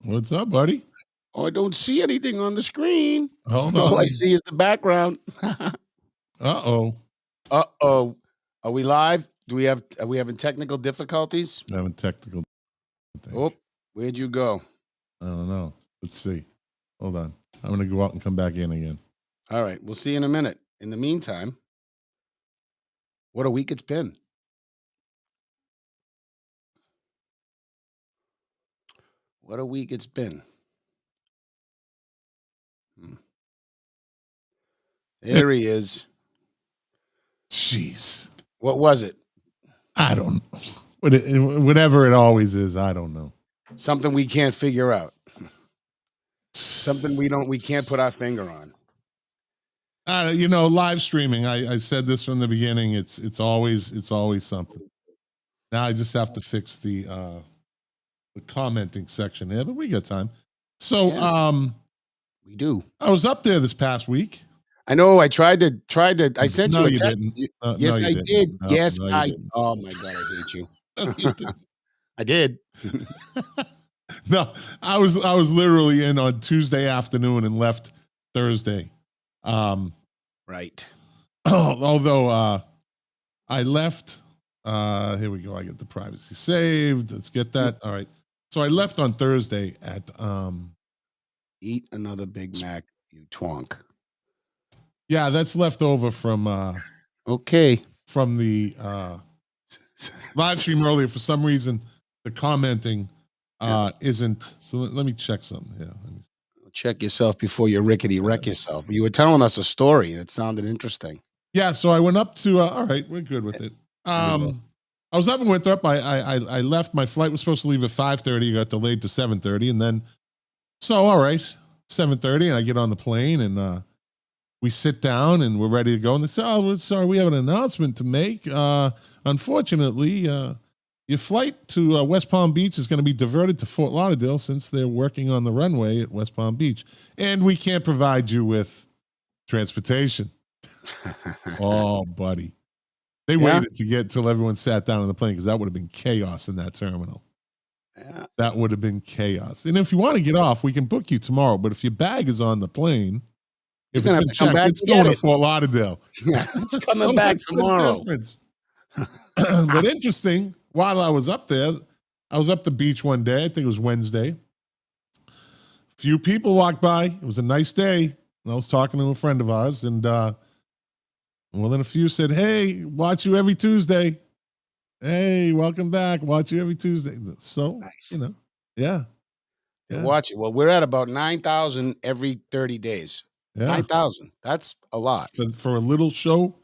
What's up, buddy? Oh, I don't see anything on the screen. Hold All I on. see is the background. Uh-oh. Uh-oh. Are we live? Are we having technical difficulties? I'm having technical, I Oh, think. where'd you go? I don't know. Let's see. Hold on. I'm gonna go out and come back in again. All right, we'll see you in a minute. In the meantime, what a week it's been. What a week it's been. Hmm. There he is. Jeez. What was it? I don't whatever it always is, I don't know. Something we can't figure out. Something we can't put our finger on. Live streaming. I said this from the beginning. It's always something. Now I just have to fix the commenting section there, but we got time. So Yeah. We do. I was up there this past week. I know. I tried to. I sent No, you a you text. didn't. Yes, No, you I didn't. did. No, Yes, no, you I. didn't. Oh my god, I hate you. No, you didn't. I did. No, I was literally in on Tuesday afternoon and left Thursday. Right. Although I left. Here we go. I get the privacy saved. Let's get that. All right. So I left on Thursday at Eat another Big Mac, you twonk. yeah, that's left over from Okay. from the live stream earlier. For some reason, the commenting isn't. So let me check something. Yeah, let me Check yourself before you rickety wreck yourself. You were telling us a story and it sounded interesting. Yeah, so I went up to. All right, we're good with it. I was up in Winthrop. I left. My flight was supposed to leave at 5:30. Got delayed to 7:30, and then so all right, 7:30, and I get on the plane and we sit down and we're ready to go. And they say, "Oh, sorry, we have an announcement to make. Unfortunately, your flight to West Palm Beach is going to be diverted to Fort Lauderdale since they're working on the runway at West Palm Beach, and we can't provide you with transportation." Oh, buddy. They waited to get till everyone sat down on the plane because that would have been chaos in that terminal. Yeah. That would have been chaos. And if you want to get off, we can book you tomorrow. But if your bag is on the plane, if it's been checked, it's going to Fort Lauderdale. Yeah, it's coming back tomorrow. But interesting, while I was up there, I was up the beach one day. I think it was Wednesday. Few people walked by. It was a nice day. And I was talking to a friend of ours, and well, then a few said, "Hey, watch you every Tuesday. Hey, welcome back. Watch you every Tuesday." So, nice. Yeah. Watch it. Well, we're at about 9,000 every 30 days. Yeah. 9,000. That's a lot. For a little show,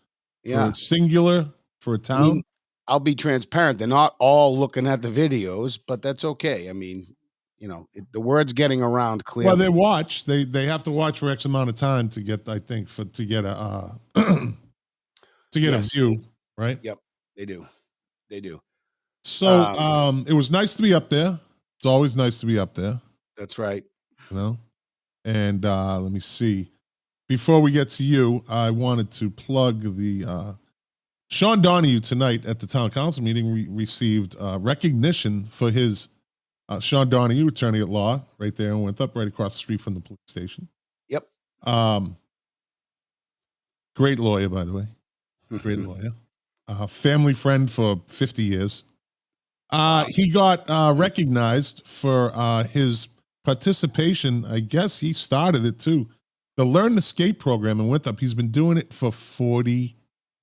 for a singular, for a town. I mean, I'll be transparent. They're not all looking at the videos, but that's okay. I mean, the word's getting around clearly. Well, they watch. They have to watch for X amount of time to get, I think, to get a a view, right? Yep, they do. They do. So it was nice to be up there. It's always nice to be up there. That's right. And let me see. Before we get to you, I wanted to plug the Sean Donahue tonight at the town council meeting received recognition for his Sean Donahue, attorney at law, right there and went up right across the street from the police station. Yep. Great lawyer, by the way. Great lawyer. Family friend for 50 years. He got recognized for his participation. I guess he started it too. The Learn to Skate program in Winthrop. He's been doing it for 40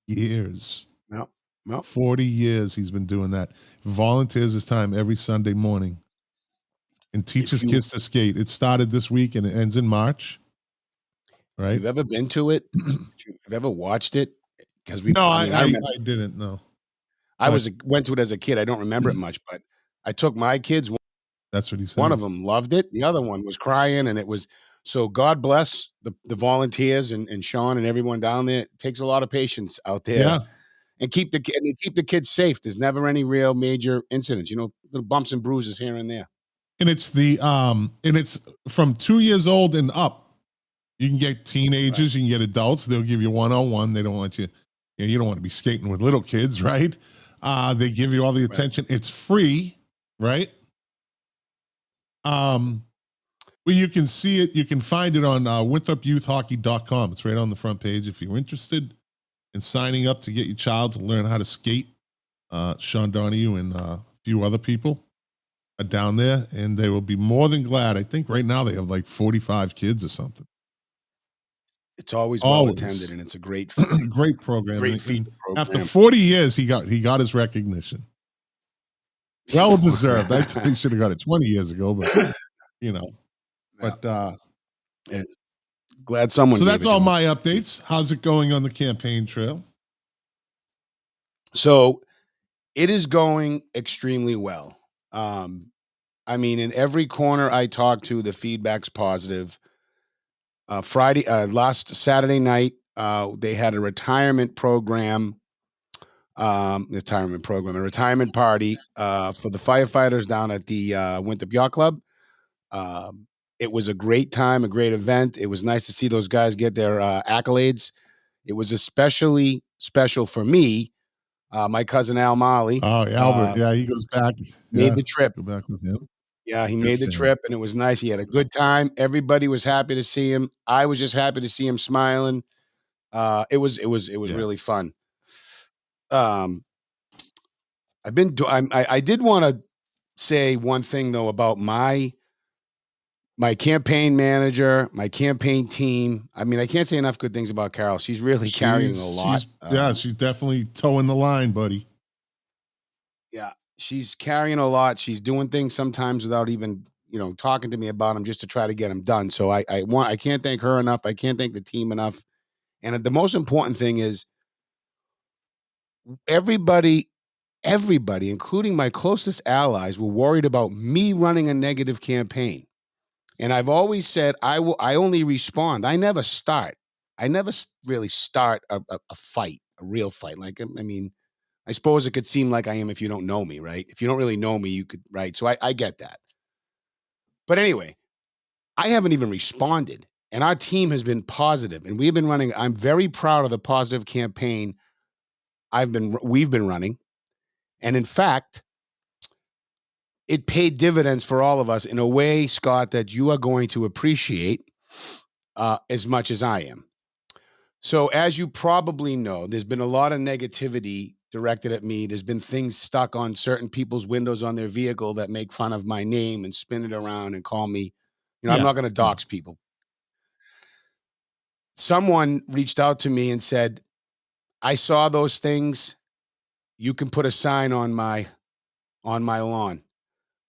years. Yep. 40 years he's been doing that. Volunteers his time every Sunday morning and teaches kids to skate. It started this week and it ends in March. Right? You've ever been to it? You've ever watched it? Because I didn't know. I went to it as a kid. I don't remember it much, but I took my kids. That's what he said. One of them loved it. The other one was crying, and it was so. God bless the volunteers and Sean and everyone down there. It takes a lot of patience out there, and keep the kids safe. There's never any real major incidents. Little bumps and bruises here and there. And it's it's from 2 years old and up. You can get teenagers, you can get adults. They'll give you one-on-one. They don't want you. You don't want to be skating with little kids, right? They give you all the attention. It's free, right? Well, you can see it. You can find it on winthropyouthhockey.com. It's right on the front page. If you're interested in signing up to get your child to learn how to skate, Sean Donahue and a few other people are down there, and they will be more than glad. I think right now they have like 45 kids or something. It's always well attended, and it's a great, great program. Great feat program. After 40 years, he got his recognition. Well deserved. I thought he should have got it 20 years ago, but you know. But glad someone. So that's all my updates. How's it going on the campaign trail? So it is going extremely well. I mean, in every corner I talk to, the feedback's positive. Last Saturday night, they had a retirement program, a retirement party for the firefighters down at the Winthrop Yacht Club. It was a great time, a great event. It was nice to see those guys get their accolades. It was especially special for me. My cousin Al Molly. Oh, Albert. Yeah, he goes back. Made the trip. Go back with him. Yeah, he made the trip, and it was nice. He had a good time. Everybody was happy to see him. I was just happy to see him smiling. It was really fun. I did want to say one thing though about my campaign manager, my campaign team. I mean, I can't say enough good things about Carol. She's really carrying a lot. She's definitely towing the line, buddy. Yeah, she's carrying a lot. She's doing things sometimes without even, talking to me about them just to try to get them done. So I can't thank her enough. I can't thank the team enough. And the most important thing is everybody, including my closest allies, were worried about me running a negative campaign. And I've always said, I only respond. I never start. I never really start a fight, a real fight. Like, I mean, I suppose it could seem like I am if you don't know me, right? If you don't really know me, you could, right? So I get that. But anyway, I haven't even responded. And our team has been positive, and we've been running. I'm very proud of the positive campaign we've been running. And in fact, it paid dividends for all of us in a way, Scott, that you are going to appreciate as much as I am. So as you probably know, there's been a lot of negativity directed at me. There's been things stuck on certain people's windows on their vehicle that make fun of my name and spin it around and call me, I'm not going to dox people. Someone reached out to me and said, I saw those things. You can put a sign on my lawn.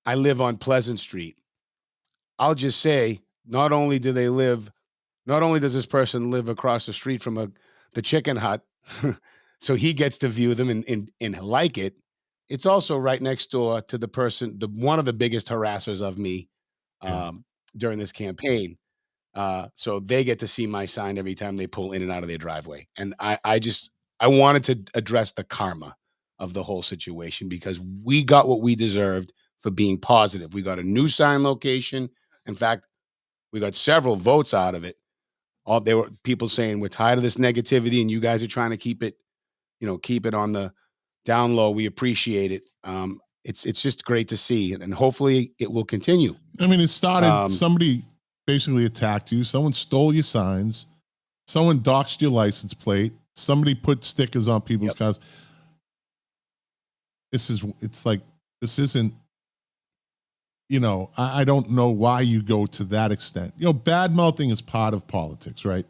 I live on Pleasant Street. I'll just say, not only does this person live across the street from the chicken hut, so he gets to view them and like it. It's also right next door to the person, one of the biggest harassers of me during this campaign. So they get to see my sign every time they pull in and out of their driveway. And I wanted to address the karma of the whole situation because we got what we deserved for being positive. We got a new sign location. In fact, we got several votes out of it. There were people saying we're tired of this negativity and you guys are trying to keep it on the down low. We appreciate it. It's just great to see, and hopefully it will continue. I mean, it started, somebody basically attacked you. Someone stole your signs. Someone doxed your license plate. Somebody put stickers on people's cars. This isn't, I don't know why you go to that extent. Bad mouthing is part of politics, right?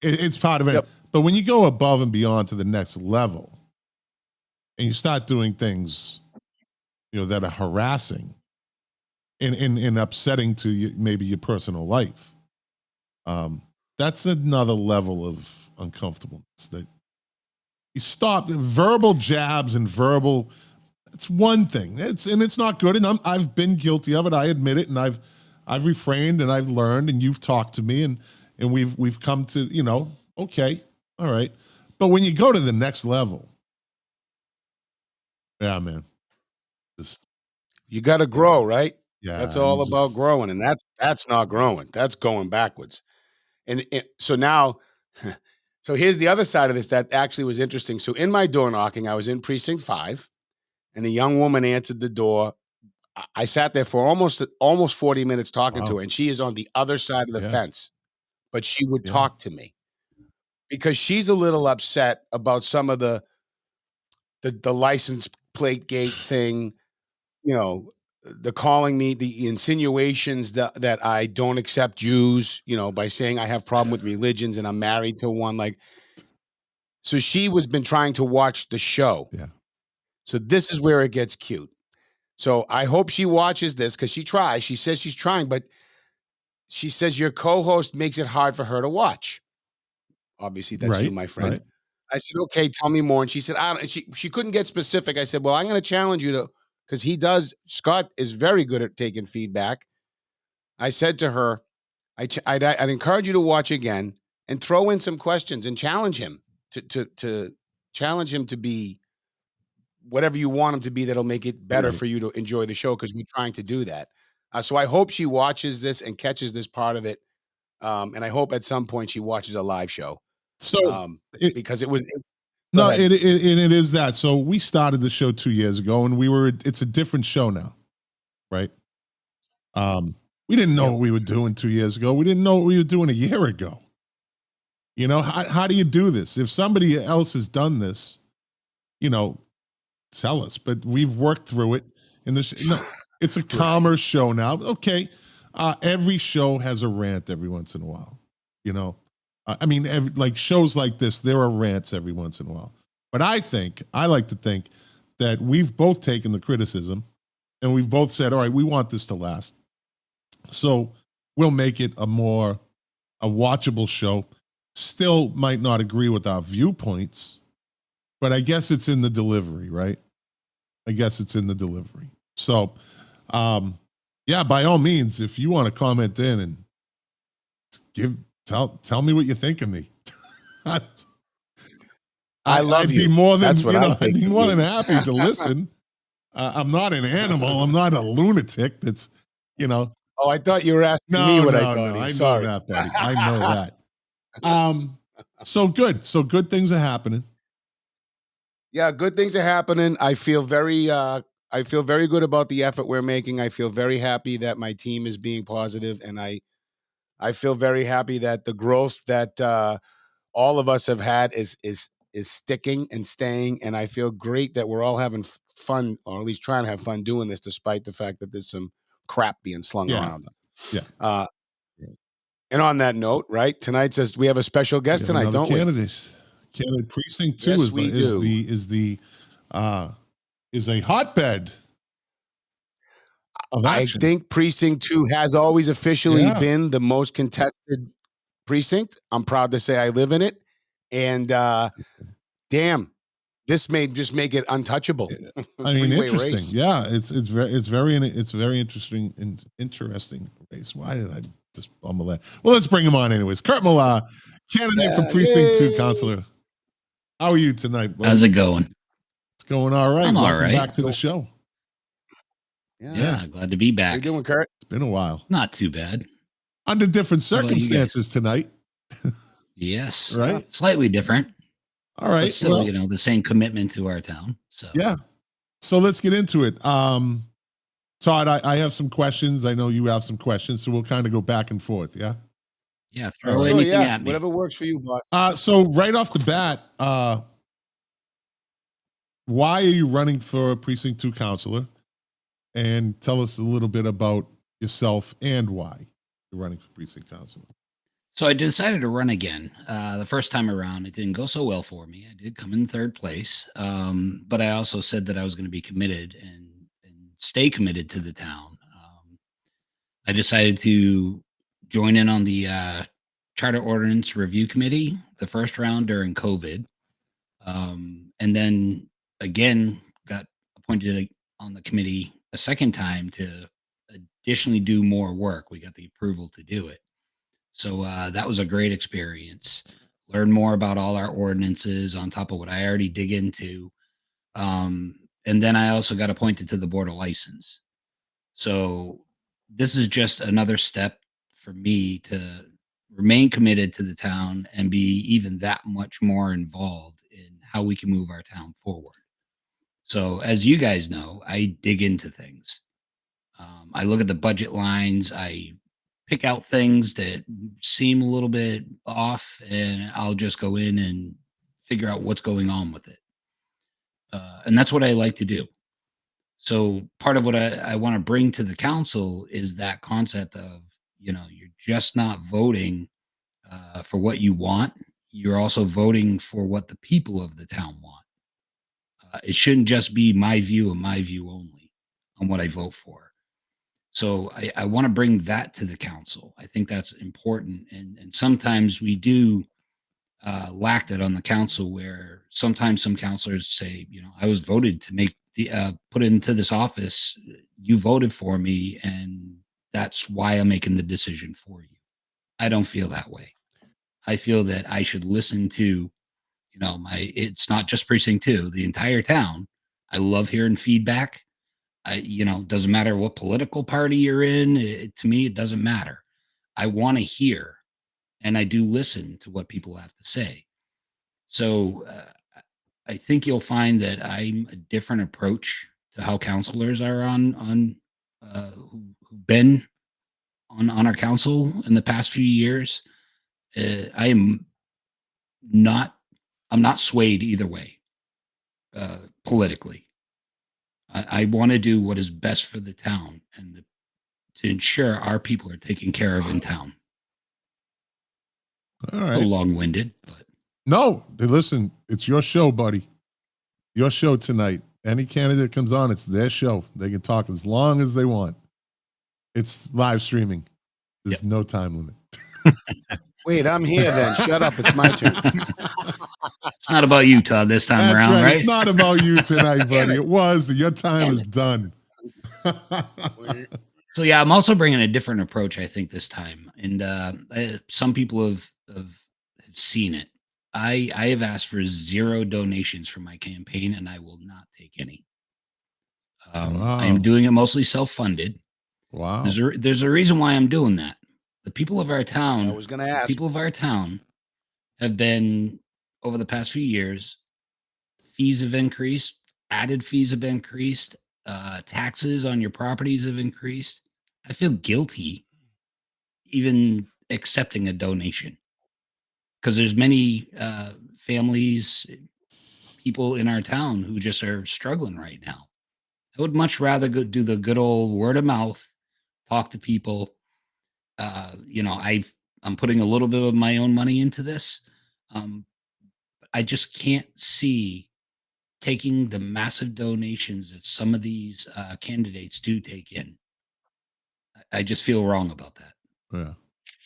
It's part of it. Yep. But when you go above and beyond to the next level and you start doing things, that are harassing and upsetting to you, maybe your personal life, that's another level of uncomfortableness that you stop. Verbal jabs and verbal, it's one thing. It's not good. And I've been guilty of it. I admit it. And I've refrained and I've learned, and you've talked to me and we've come to, okay, all right. But when you go to the next level, yeah, man, you got to grow, right? Yeah. That's all about growing. And that's not growing. That's going backwards. And so now, so here's the other side of this that actually was interesting. So in my door knocking, I was in precinct 5, and a young woman answered the door. I sat there for almost 40 minutes talking to Wow. her, and she is on the other side of the Yeah. fence, but she would Yeah. talk to me because she's a little upset about some of the license plate gate thing, you know, the calling me, the insinuations that I don't accept Jews, by saying I have problem with religions and I'm married to one. Like, so she was been trying to watch the show. Yeah. So this is where it gets cute. So I hope she watches this because she tries. She says she's trying, but she says your co-host makes it hard for her to watch. Obviously, that's you, Right. my friend. Right. I said, okay, tell me more. And she said, I don't, she couldn't get specific. I said, well, I'm going to challenge you to, because Scott is very good at taking feedback. I said to her, I'd encourage you to watch again and throw in some questions and challenge him to challenge him to be whatever you want him to be. That'll make it better Right. for you to enjoy the show. Cause we're trying to do that. So I hope she watches this and catches this part of it. And I hope at some point she watches a live show. So Because it would. No, it is that. So we started the show 2 years ago, and it's a different show now, right? We didn't know what we were doing 2 years ago. We didn't know what we were doing a year ago. How do you do this? If somebody else has done this, tell us. But we've worked through it. It's a calmer show now. Okay, every show has a rant every once in a while. Like shows like this, there are rants every once in a while. But I like to think that we've both taken the criticism and we've both said, all right, we want this to last. So we'll make it a watchable show. Still might not agree with our viewpoints, but I guess it's in the delivery, right? I guess it's in the delivery. So, yeah, by all means, if you want to comment in and tell me what you think of me. I love I'd you. Be more than, That's what I think. I'd be more than happy to listen. I'm not an animal. I'm not a lunatic. That's, Oh, I thought you were asking me what I thought. No, I know that, buddy. I know that. So good. So good things are happening. Yeah, good things are happening. I feel very good about the effort we're making. I feel very happy that my team is being positive, and I feel very happy that the growth that all of us have had is sticking and staying. And I feel great that we're all having fun, or at least trying to have fun doing this, despite the fact that there's some crap being slung around. Yeah. And on that note, right, tonight says we have a special guest tonight, don't we? Candidate precinct 2 is a hotbed of action. I think precinct 2 has always officially been the most contested precinct. I'm proud to say I live in it, and damn, this may just make it untouchable. Interesting. Race. Yeah, it's very interesting and interesting race. Why did I just bumble that? Well, let's bring him on anyways. Kurt Millar, candidate for precinct 2 counselor. How are you tonight, buddy? How's it going? It's going all right. I'm Welcome back to the show. Yeah, glad to be back. How you doing, Kurt? It's been a while. Not too bad. Under different circumstances tonight. Yes. Right? Slightly different. All right. But still, the same commitment to our town. So yeah. So let's get into it. Todd, I have some questions. I know you have some questions, so we'll kind of go back and forth. Yeah. Yeah. Throw anything at me. Whatever works for you, boss. So right off the bat, why are you running for precinct 2 counselor? And tell us a little bit about yourself and why you're running for precinct counselor. So I decided to run again. The first time around, it didn't go so well for me. I did come in third place, but I also said that I was going to be committed and stay committed to the town. I decided to join in on the Charter Ordinance Review Committee the first round during COVID, and then again got appointed on the committee a second time to additionally do more work. We got the approval to do it. So that was a great experience. Learn more about all our ordinances on top of what I already dig into. And then I also got appointed to the Board of License. So this is just another step for me to remain committed to the town and be even that much more involved in how we can move our town forward. So as you guys know, I dig into things. I look at the budget lines. I pick out things that seem a little bit off, and I'll just go in and figure out what's going on with it. And that's what I like to do. So part of what I want to bring to the council is that concept of, you're just not voting for what you want. You're also voting for what the people of the town want. It shouldn't just be my view and my view only on what I vote for. So I want to bring that to the council. I think that's important. And sometimes we do lack that on the council, where sometimes some councilors say, I was voted to make the put into this office. You voted for me, and that's why I'm making the decision for you. I don't feel that way. I feel that I should listen to, it's not just precinct two, the entire town. I love hearing feedback. Doesn't matter what political party you're in. To me, it doesn't matter. I want to hear, and I do listen to what people have to say. So I think you'll find that I'm a different approach to how counselors are who've been on our council in the past few years. I am not I'm not swayed either way politically. I want to do what is best for the town and to ensure our people are taken care of in town. All right. A little long-winded, but no, listen, it's your show, buddy. Your show tonight. Any candidate comes on, it's their show. They can talk as long as they want. It's live streaming. There's no time limit. Wait, I'm here then. Shut up. It's my turn. It's not about you, Todd, this time That's around, right? It's not about you tonight, buddy. It was. Your time is done. So yeah, I'm also bringing a different approach, I think, this time. And some people have seen it. I have asked for 0 donations for my campaign, and I will not take any. Wow. I am doing it mostly self-funded. Wow. There's a reason why I'm doing that. The people of our town, I was going to ask. People of our town have been, over the past few years, fees have increased, added fees have increased, taxes on your properties have increased. I feel guilty even accepting a donation, because there's many families, people in our town who just are struggling right now. I would much rather go do the good old word of mouth, talk to people. I'm putting a little bit of my own money into this. I just can't see taking the massive donations that some of these candidates do take in. I just feel wrong about that. Yeah.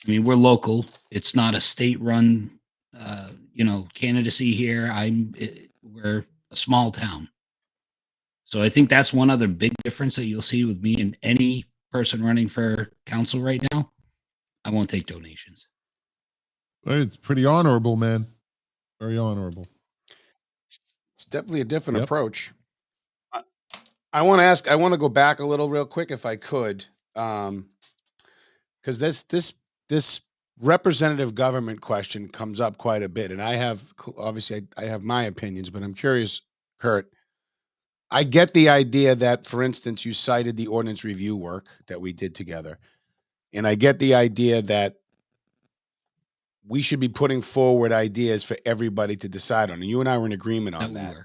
I mean, we're local. It's not a state-run, candidacy here. We're a small town. So I think that's one other big difference that you'll see with me and any person running for council right now. I won't take donations. It's pretty honorable, man. Very honorable. It's definitely a different approach. I want to go back a little real quick if I could. Because this representative government question comes up quite a bit. And I have my opinions, but I'm curious, Kurt. I get the idea that, for instance, you cited the ordinance review work that we did together. And I get the idea that we should be putting forward ideas for everybody to decide on. And you and I were in agreement on that.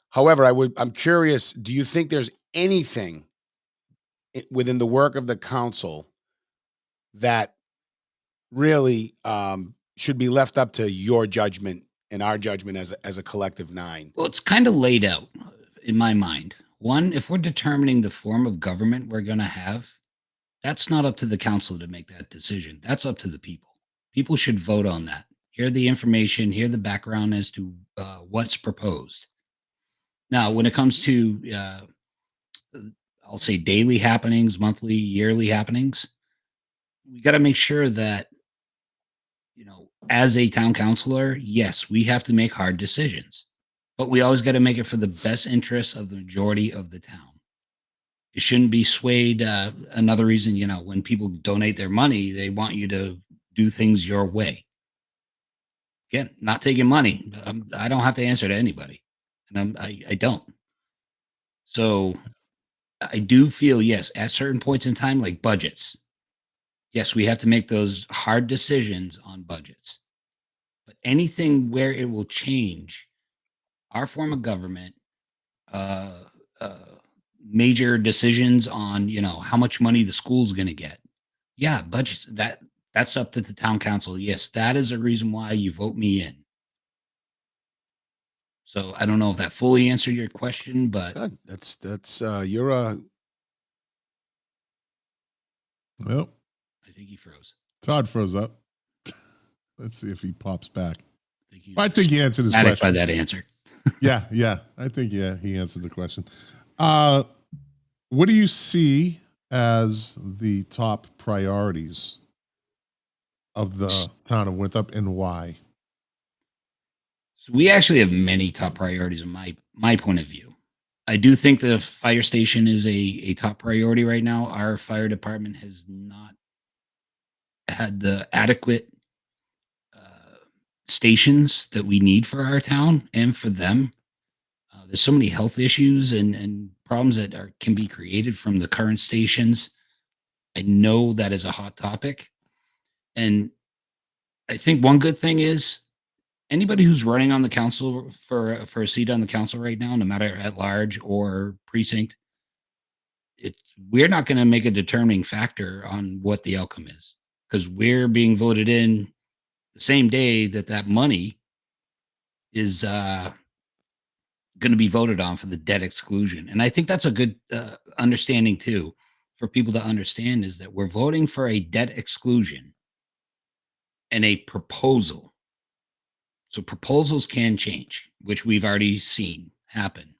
However, I'm curious, do you think there's anything within the work of the council that really should be left up to your judgment and our judgment as a collective 9? Well, it's kind of laid out in my mind. One, if we're determining the form of government we're going to have, that's not up to the council to make that decision. That's up to the people. People should vote on that. Hear the information, hear the background as to what's proposed. Now, when it comes to, I'll say daily happenings, monthly, yearly happenings, we got to make sure that, as a town councilor, yes, we have to make hard decisions, but we always got to make it for the best interests of the majority of the town. It shouldn't be swayed. Another reason, when people donate their money, they want you to do things your way. Again, not taking money. I don't have to answer to anybody, and I don't. So I do feel, yes, at certain points in time, like budgets. Yes, we have to make those hard decisions on budgets. But anything where it will change our form of government, uh, uh, major decisions on, how much money the school's going to get. Yeah, budgets. That's up to the town council. Yes, that is a reason why you vote me in. So I don't know if that fully answered your question, but Good. You're a Well, I think he froze. Todd froze up. Let's see if he pops back. I think he answered his question. By that answer. yeah. I think he answered the question. What do you see as the top priorities of the town of Winthrop and why? So we actually have many top priorities in my point of view. I do think the fire station is a top priority right now. Our fire department has not had the adequate stations that we need for our town and for them. There's so many health issues and problems that can be created from the current stations. I know that is a hot topic. And I think one good thing is anybody who's running on the council for a seat on the council right now, no matter at large or precinct, we're not going to make a determining factor on what the outcome is because we're being voted in the same day that money is going to be voted on for the debt exclusion. And I think that's a good understanding too for people to understand is that we're voting for a debt exclusion and a proposal. So proposals can change, which we've already seen happen.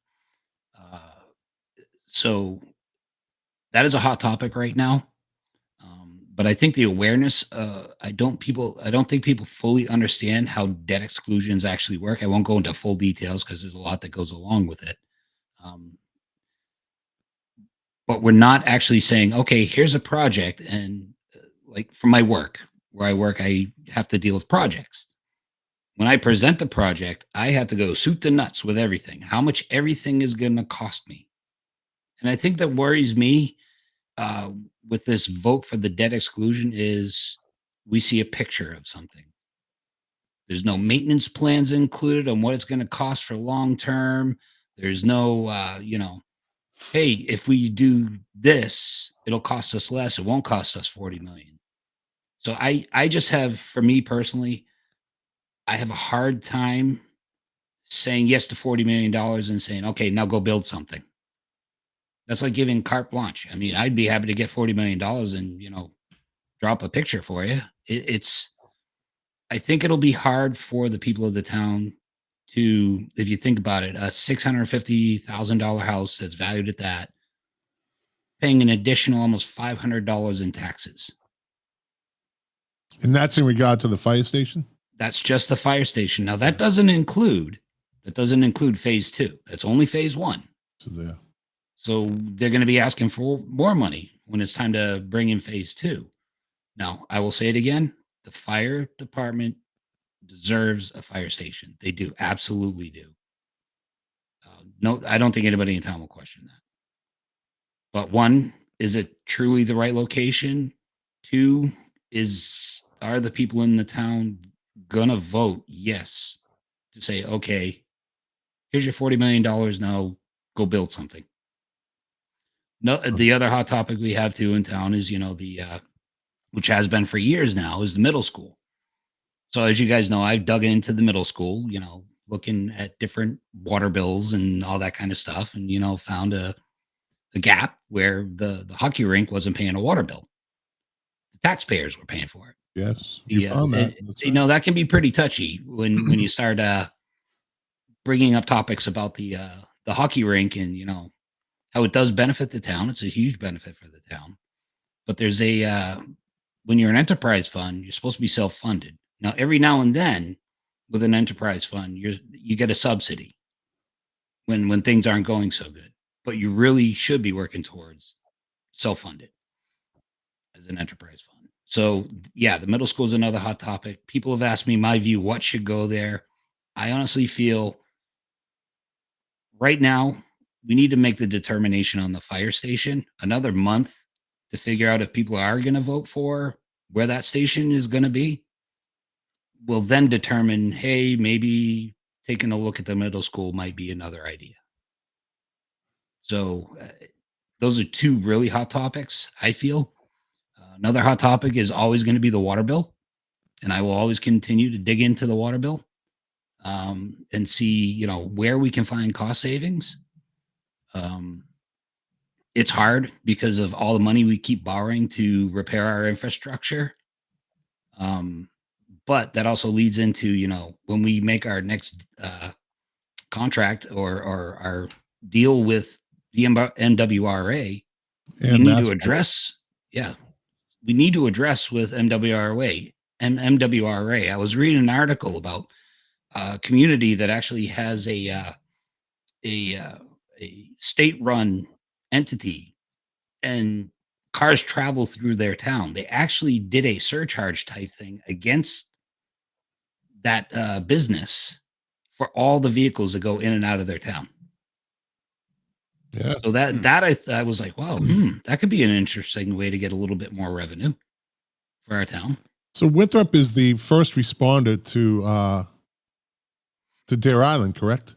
So that is a hot topic right now. But I think the awareness, I don't think people fully understand how debt exclusions actually work. I won't go into full details because there's a lot that goes along with it. But we're not actually saying, okay, here's a project. And like for my work, where I work, I have to deal with projects. When I present the project, I have to go suit the nuts with everything, how much everything is going to cost me. And I think that worries me with this vote for the debt exclusion is we see a picture of something. There's no maintenance plans included on what it's going to cost for long term. There's no, hey, if we do this, it'll cost us less. It won't cost us 40 million. So I just have, for me personally, I have a hard time saying yes to $40 million and saying, okay, now go build something. That's like giving carte blanche. I mean, I'd be happy to get $40 million and, drop a picture for you. I think it'll be hard for the people of the town to, if you think about it, a $650,000 house that's valued at that, paying an additional almost $500 in taxes. And that's in regard to the fire station? That's just the fire station. Now that doesn't include phase 2. That's only phase 1. So they're going to be asking for more money when it's time to bring in phase 2. Now, I will say it again. The fire department deserves a fire station. They do. Absolutely do. No, I don't think anybody in town will question that. But 1, is it truly the right location? 2, are the people in the town gonna vote yes to say, okay, here's your $40 million now, go build something. No, the other hot topic we have too in town is, which has been for years now, is the middle school. So as you guys know, I've dug into the middle school, looking at different water bills and all that kind of stuff, and found a gap where the hockey rink wasn't paying a water bill. The taxpayers were paying for it. Yes, you found that. Right. That can be pretty touchy when you start bringing up topics about the hockey rink and how it does benefit the town. It's a huge benefit for the town, but there's when you're an enterprise fund, you're supposed to be self-funded. Now, every now and then, with an enterprise fund, you get a subsidy when things aren't going so good, but you really should be working towards self-funded as an enterprise fund. So yeah, the middle school is another hot topic. People have asked me my view, what should go there. I honestly feel right now, we need to make the determination on the fire station. Another month to figure out if people are going to vote for where that station is going to be will then determine, hey, maybe taking a look at the middle school might be another idea. So those are two really hot topics, I feel. Another hot topic is always going to be the water bill. And I will always continue to dig into the water bill and see, where we can find cost savings. It's hard because of all the money we keep borrowing to repair our infrastructure. But that also leads into, when we make our next contract or our deal with the MWRA, we need to address, we need to address with MWRA. I was reading an article about a community that actually has a state-run entity, and cars travel through their town. They actually did a surcharge type thing against that business for all the vehicles that go in and out of their town. Yeah. So that I was like, wow, that could be an interesting way to get a little bit more revenue for our town. So Winthrop is the first responder to Deer Island, correct?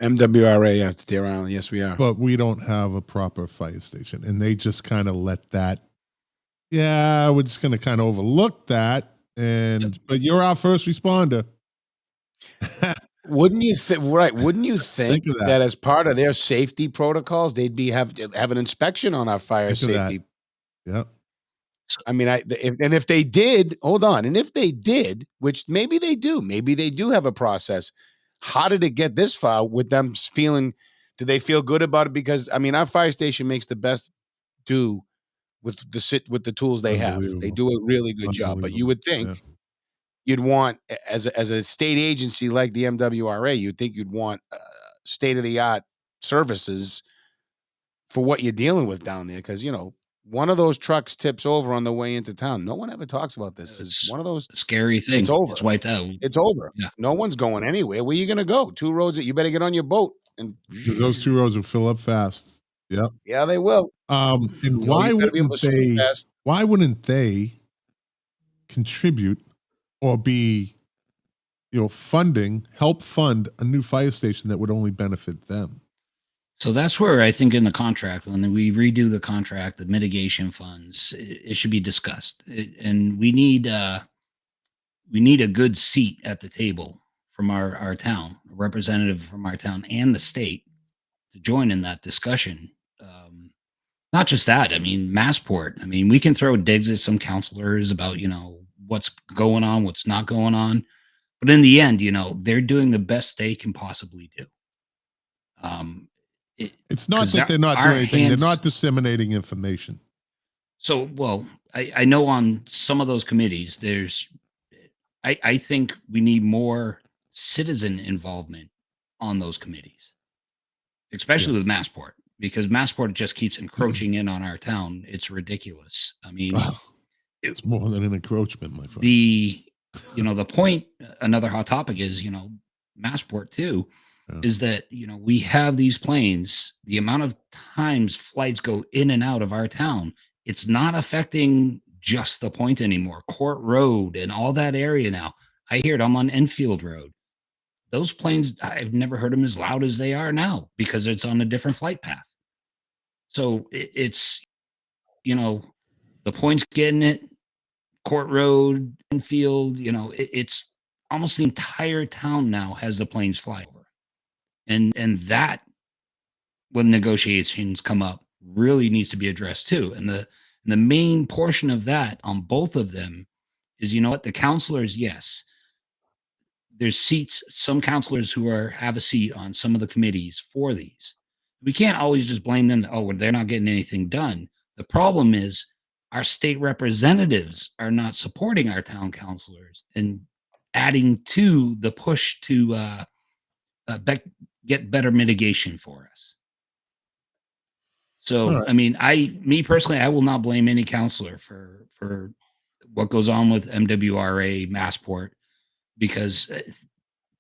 MWRA, yeah, to Deer Island. Yes, we are. But we don't have a proper fire station, and they just kind of let that. Yeah, we're just going to kind of overlook that. But you're our first responder. Wouldn't you think? Right? Wouldn't you think that as part of their safety protocols, they'd have an inspection on our fire safety? Yeah. I mean, if they did, hold on, and if they did, which maybe they do have a process. How did it get this far with them feeling? Do they feel good about it? Because I mean, our fire station makes the best do with the tools they have. They do a really good job. But you would think you'd want, as a state agency like the MWRA, you'd think you'd want state of the art services for what you're dealing with down there. Because one of those trucks tips over on the way into town. No one ever talks about this. It's one of those scary things. It's over. It's wiped out. It's over. Yeah. No one's going anywhere. Where are you going to go? 2 roads that you better get on your boat. And because those 2 roads will fill up fast. Yep. Yeah, they will. And why wouldn't they contribute or be, help fund a new fire station that would only benefit them? So that's where I think in the contract, when we redo the contract, the mitigation funds, it should be discussed. And we need a good seat at the table from our town, a representative from our town and the state to join in that discussion. Not just that. I mean, Massport. I mean, we can throw digs at some counselors about, what's going on, what's not going on. But in the end, they're doing the best they can possibly do. It's not that they're not doing anything. They're not disseminating information. So, well, I know on some of those committees, I think we need more citizen involvement on those committees, especially with Massport, because Massport just keeps encroaching in on our town. It's ridiculous. I mean, it's more than an encroachment, my friend. The point, another hot topic is, Massport too. Is that, we have these planes, the amount of times flights go in and out of our town, it's not affecting just the point anymore. Court Road and all that area now. I hear it. I'm on Enfield Road. Those planes, I've never heard them as loud as they are now because it's on a different flight path. So it's, the point's getting it. Court Road, Enfield, it's almost the entire town now has the planes fly over. And that, when negotiations come up, really needs to be addressed too. And the main portion of that on both of them is, the counselors, yes, there's seats, some counselors who have a seat on some of the committees for these. We can't always just blame them. Oh, they're not getting anything done. The problem is our state representatives are not supporting our town counselors and adding to the push to get better mitigation for us. So, right. I mean, me personally, I will not blame any counselor for what goes on with MWRA Massport, because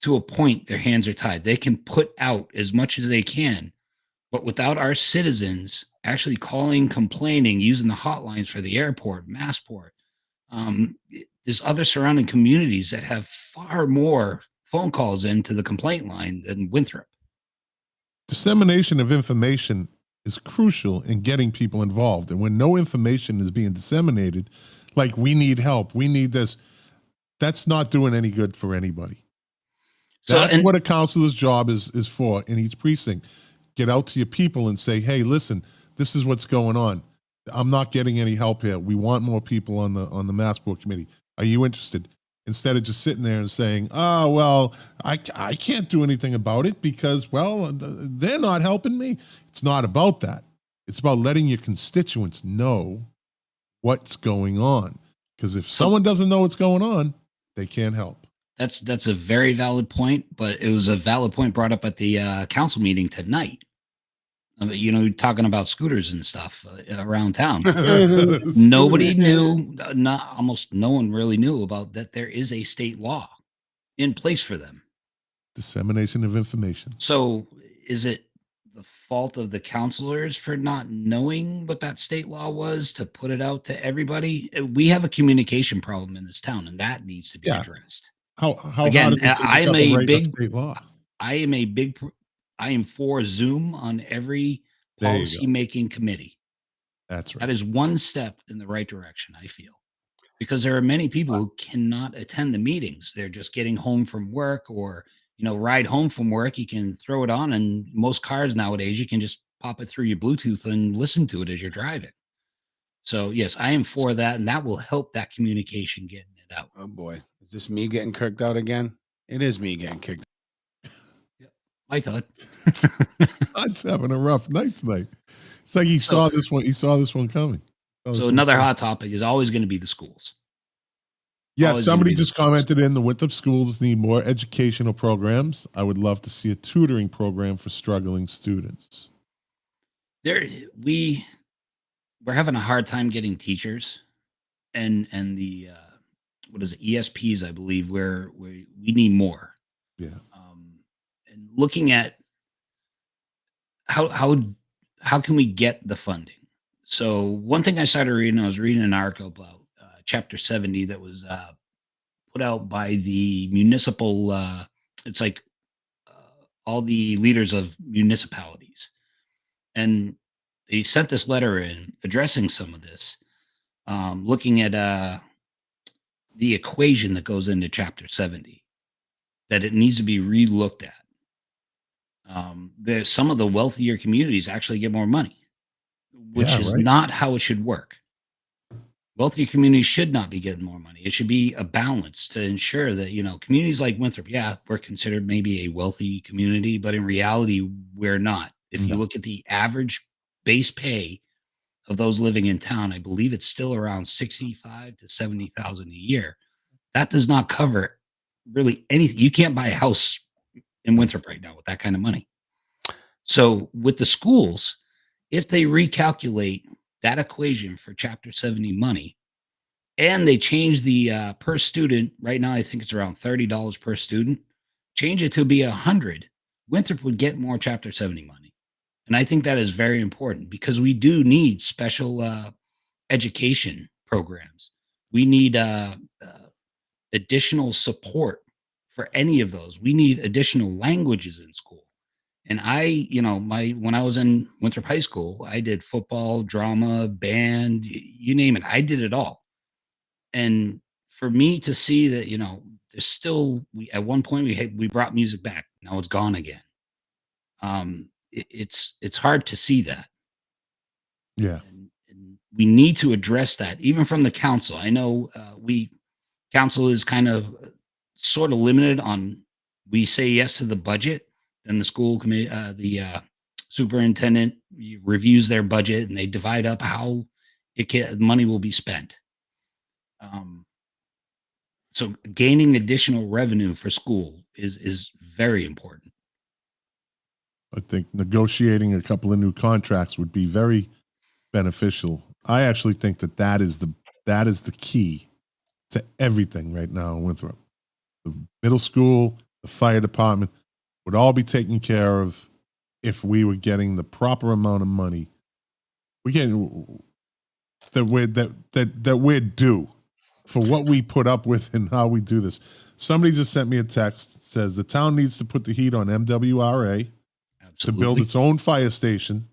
to a point, their hands are tied. They can put out as much as they can, But without our citizens actually calling, complaining, using the hotlines for the airport, Massport, there's other surrounding communities that have far more phone calls into the complaint line than Winthrop. Dissemination of information is crucial in getting people involved. And when no information is being disseminated, like we need help, we need this, that's not doing any good for anybody. That's what a counselor's job is for in each precinct. Get out to your people and say, hey, listen, this is what's going on. I'm not getting any help here. We want more people on the Massport committee. Are you interested? Instead of just sitting there and saying, oh, well, I can't do anything about it because, well, they're not helping me. It's not about that. It's about letting your constituents know what's going on. Because if someone doesn't know what's going on, they can't help. That's a very valid point, but it was a valid point brought up at the council meeting tonight. Talking about scooters and stuff around town. Nobody knew, almost no one really knew about that. There is a state law in place for them. Dissemination of information. So is it the fault of the counselors for not knowing what that state law was to put it out to everybody? We have a communication problem in this town, and that needs to be addressed. How again, I am for Zoom on every policy-making committee. That's right. That is one step in the right direction, I feel. Because there are many people who cannot attend the meetings. They're just getting home from work or, ride home from work. You can throw it on, and most cars nowadays, you can just pop it through your Bluetooth and listen to it as you're driving. So, yes, I am for that, and that will help that communication getting it out. Oh, boy. Is this me getting kicked out again? It is me getting kicked out. I thought Todd's having a rough night tonight. It's like he saw this one. He saw this one coming. So another hot topic is always going to be the schools. Yeah, somebody just commented in the Winthrop schools need more educational programs. I would love to see a tutoring program for struggling students. We're having a hard time getting teachers, and the what is it, ESPs, I believe, where we need more. Yeah. And looking at how can we get the funding? So one thing I started reading, I was reading an article about Chapter 70 that was put out by the municipal. It's like all the leaders of municipalities, and they sent this letter in addressing some of this, looking at the equation that goes into Chapter 70, that it needs to be re-looked at. There's some of the wealthier communities actually get more money, which is not how it should work. Wealthy communities should not be getting more money. It should be a balance to ensure that, communities like Winthrop, we're considered maybe a wealthy community, but in reality, we're not. If you look at the average base pay of those living in town, I believe it's still around 65 to 70,000 a year. That does not cover really anything. You can't buy a house in Winthrop right now with that kind of money. So with the schools, if they recalculate that equation for Chapter 70 money, and they change the per student, right now I think it's around $30 per student, change it to be $100, Winthrop would get more Chapter 70 money. And I think that is very important because we do need special education programs. We need additional support for any of those. We need additional languages in school. And when I was in Winthrop High School, I did football, drama, band, you name it. I did it all. And for me to see that, there's still, at one point we brought music back. Now it's gone again. It's hard to see that. Yeah. And we need to address that even from the council. I know council is kind of sort of limited on, we say yes to the budget, then the school committee, the superintendent reviews their budget and they divide up how money will be spent. So gaining additional revenue for school is very important. I think negotiating a couple of new contracts would be very beneficial. I actually think that is the key to everything right now in Winthrop. The middle school, the fire department would all be taken care of if we were getting the proper amount of money. We're getting that we're due for what we put up with and how we do this. Somebody just sent me a text that says the town needs to put the heat on MWRA to build its own fire station,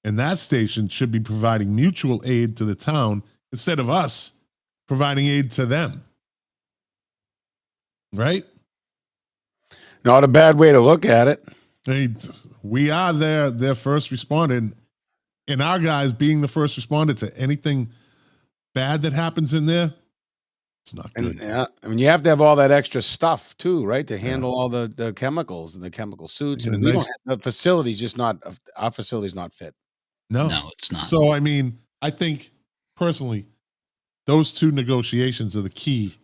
and that station should be providing mutual aid to the town instead of us providing aid to them. Right? Not a bad way to look at it. We are their first responder, and our guys being the first responder to anything bad that happens in there, it's not good. And yeah, I mean, you have to have all that extra stuff too, right, to handle all the chemicals and the chemical suits. And we don't have, the facility's just not, our facility's not fit. No, it's not. So, I mean, I think personally, those two negotiations are the key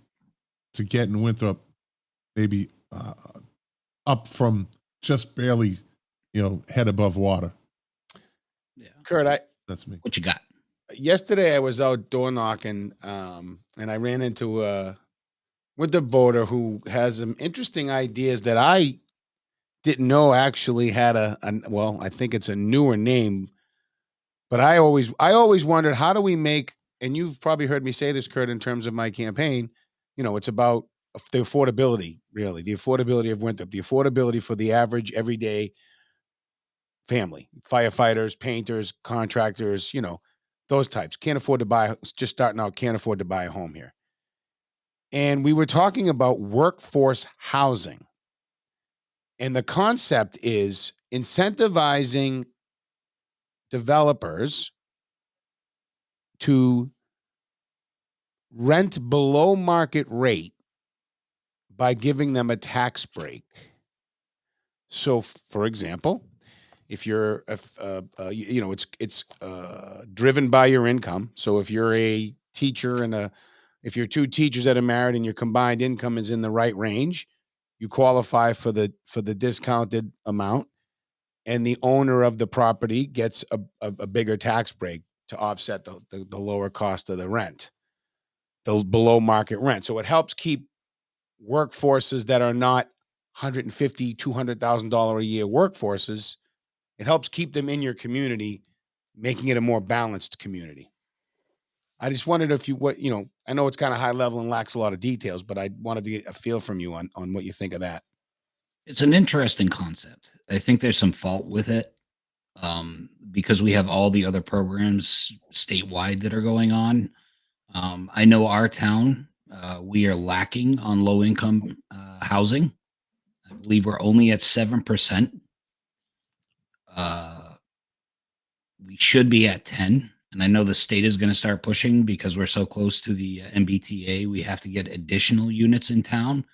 to getting Winthrop maybe up from just barely, head above water. Yeah, Kurt, that's me. What you got? Yesterday, I was out door knocking, and I ran into with the voter who has some interesting ideas that I didn't know actually had well, I think it's a newer name, but I always wondered, how do we make, and you've probably heard me say this, Kurt, in terms of my campaign, it's about the affordability, really, the affordability of Winthrop, the affordability for the average everyday family, firefighters, painters, contractors, those types can't afford to buy, just starting out, can't afford to buy a home here. And we were talking about workforce housing. And the concept is incentivizing developers to rent below market rate by giving them a tax break. So, for example, if you're, it's driven by your income. So if you're a teacher and if you're two teachers that are married and your combined income is in the right range, you qualify for the discounted amount, and the owner of the property gets a bigger tax break to offset the lower cost of the rent, the below market rent. So it helps keep workforces that are not $150,000, $200,000 a year workforces. It helps keep them in your community, making it a more balanced community. I just wondered if I know it's kind of high level and lacks a lot of details, but I wanted to get a feel from you on what you think of that. It's an interesting concept. I think there's some fault with it because we have all the other programs statewide that are going on. I know our town, we are lacking on low income housing. I believe we're only at 7%. We should be at 10. And I know the state is going to start pushing because we're so close to the MBTA. We have to get additional units in town,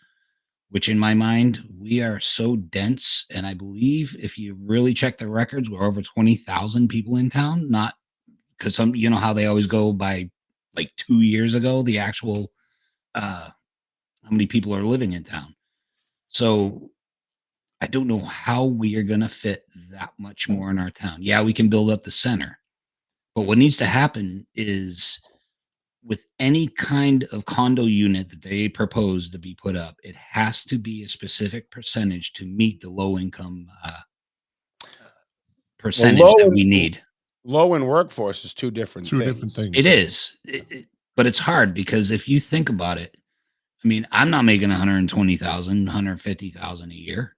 which in my mind, we are so dense. And I believe if you really check the records, we're over 20,000 people in town, not because how they always go by like 2 years ago, the actual, how many people are living in town. So I don't know how we are going to fit that much more in our town. Yeah, we can build up the center. But what needs to happen is with any kind of condo unit that they propose to be put up, it has to be a specific percentage to meet the low income percentage that we need. Low in workforce is two different things. It is. But it's hard because if you think about it, I mean, I'm not making 120,000, 150,000 a year.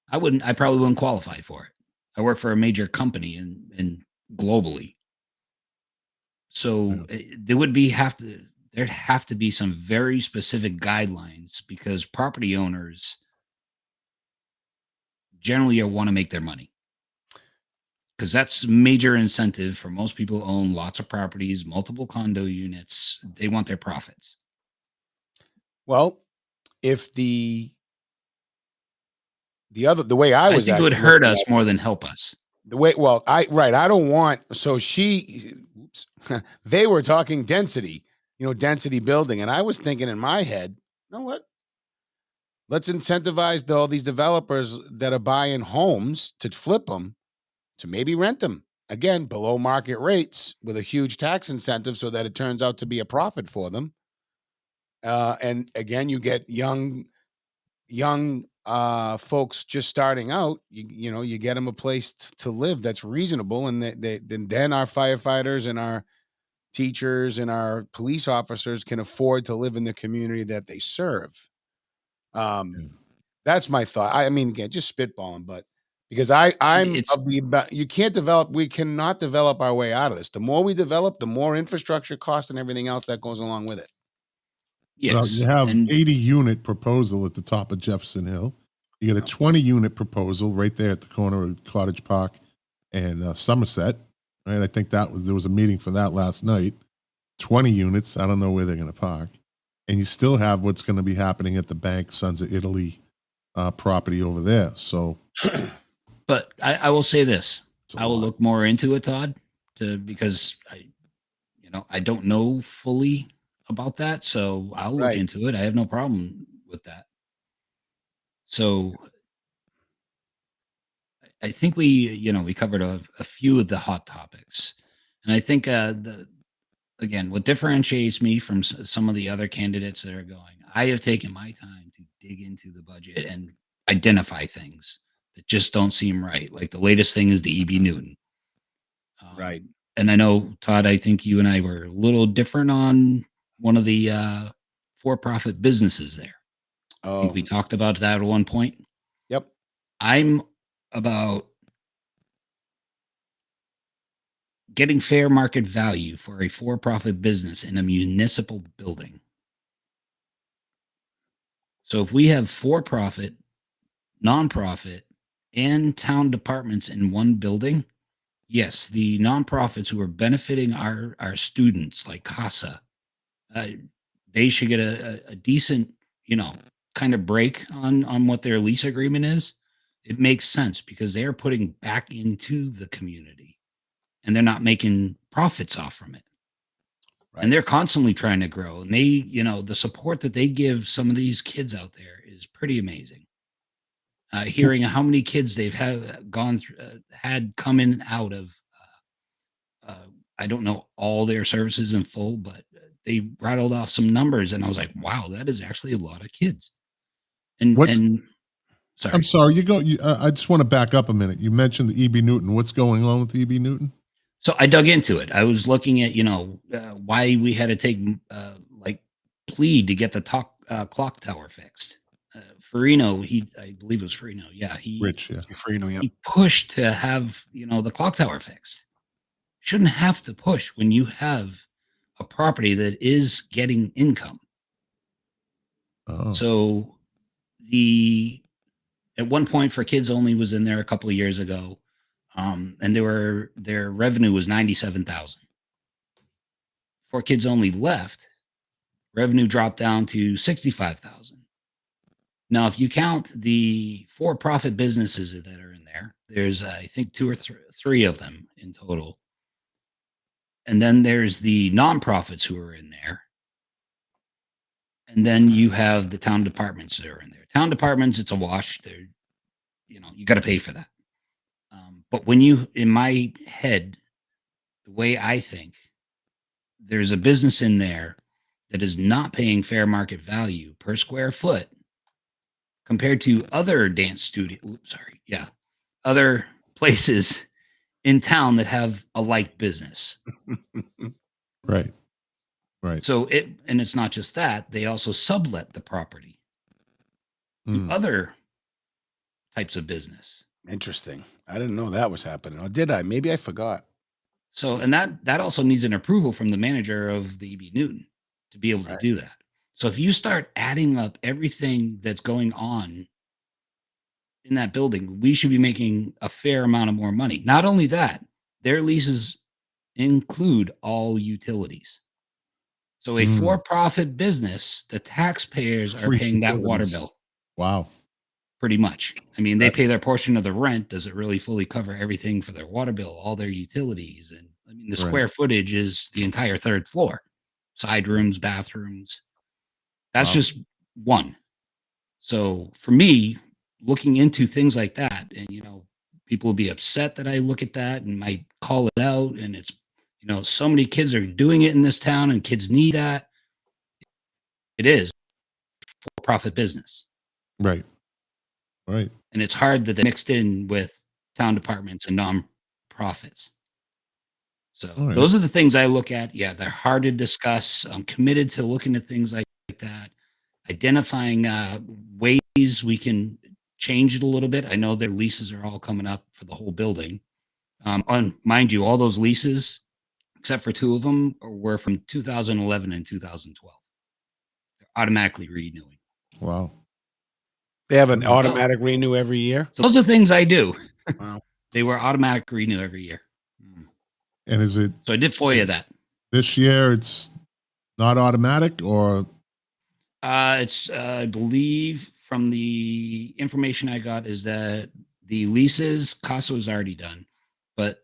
I probably wouldn't qualify for it. I work for a major company and globally. So there'd have to be some very specific guidelines because property owners generally want to make their money. Because that's a major incentive for most people who own lots of properties, multiple condo units. They want their profits. Well, if the way I think it would hurt us more than help us. I don't want, so they were talking density, density building. And I was thinking in my head, you know what? Let's incentivize all these developers that are buying homes to flip them, to maybe rent them again below market rates with a huge tax incentive so that it turns out to be a profit for them. And again, you get young folks just starting out, you know, you get them a place to live that's reasonable, and then our firefighters and our teachers and our police officers can afford to live in the community that they serve. Um, Yeah. that's my thought. I mean, again, just spitballing, but because I'm It's of the we cannot develop our way out of this. The more we develop, the more infrastructure cost and everything else that goes along with it. Well, you yes, have and 80 unit proposal at the top of Jefferson Hill. You get a 20 unit proposal right there at the corner of Cottage Park and Somerset. Right, I think there was a meeting for that last night. 20 units. I don't know where they're going to park, and you still have what's going to be happening at the Bank Sons of Italy property over there. So, but I will say this: it's a I will lot. look more into it, Todd, because I don't know fully about that, so I'll look Right. into it. I have no problem with that. So I think we covered a few of the hot topics, and I think again, what differentiates me from some of the other candidates that are going, I have taken my time to dig into the budget and identify things that just don't seem right. Like the latest thing is the EB Newton. Right. And I know, Todd, I think you and I were a little different on one of the for-profit businesses there. I think Oh, we talked about that at one point. yep. I'm about getting fair market value for a for-profit business in a municipal building. So if we have for-profit, nonprofit, and town departments in one building, yes, the nonprofits who are benefiting our students like CASA, uh, they should get a decent, kind of break on what their lease agreement is. It makes sense because they're putting back into the community and they're not making profits off from it. And Right. they're constantly trying to grow. And the support that they give some of these kids out there is pretty amazing. Hearing how many kids they've had come in and out of, I don't know all their services in full, but they rattled off some numbers, and I was like, wow, that is actually a lot of kids. And What's and I'm sorry, sorry, I just want to back up a minute. You mentioned the EB Newton. What's going on with the EB Newton? so I dug into it. I was looking at why we had to take like plead to get the clock tower fixed. Farino, I believe it was Farino. Yeah, Rich, yeah. Freno, yep. he pushed to have the clock tower fixed. Shouldn't have to push when you have a property that is getting income. Oh, So the at one point for kids only was in there a couple of years ago, and their revenue was 97,000. For kids only left, revenue dropped down to 65,000. Now, if you count the for-profit businesses that are in there, there's I think two or three of them in total. And then there's the nonprofits who are in there. And then you have the town departments that are in there. Town departments, it's a wash. You got to pay for that. But in my head, the way I think, there's a business in there that is not paying fair market value per square foot compared to other dance studio. Oops, sorry. Yeah. Other places in town that have a like business. right. Right. So it's not just that, they also sublet the property to other types of business. Interesting. I didn't know that was happening. Or did I? Maybe I forgot. So, and that also needs an approval from the manager of the EB Newton to be able to Right. do that. So if you start adding up everything that's going on in that building, we should be making a fair amount of more money. Not only that, their leases include all utilities. So a for-profit business, the taxpayers are Free paying that water utilities. bill Wow. pretty much. I mean, they pay That's their portion of the rent. Does it really fully cover everything for their water bill, all their utilities? And I mean, the right. square footage is the entire third floor, side rooms, bathrooms. That's Wow. just one. So for me, looking into things like that, and people will be upset that I look at that and might call it out. And it's, so many kids are doing it in this town and kids need that. It is for profit business. Right. Right. And it's hard that they mixed in with town departments and nonprofits. So All right. those are the things I look at. Yeah, they're hard to discuss. I'm committed to looking at things like that, identifying ways we can change it a little bit. I know their leases are all coming up for the whole building. On mind you, all those leases, except for 2 of them, were from 2011 and 2012. They're automatically renewing. Wow. They have an automatic renew every year. So those are things I do. Wow. They were automatic renew every year. And is it So I did FOIA that. this year? It's not automatic, or It's I believe from the information I got is that the leases CASA was already done, but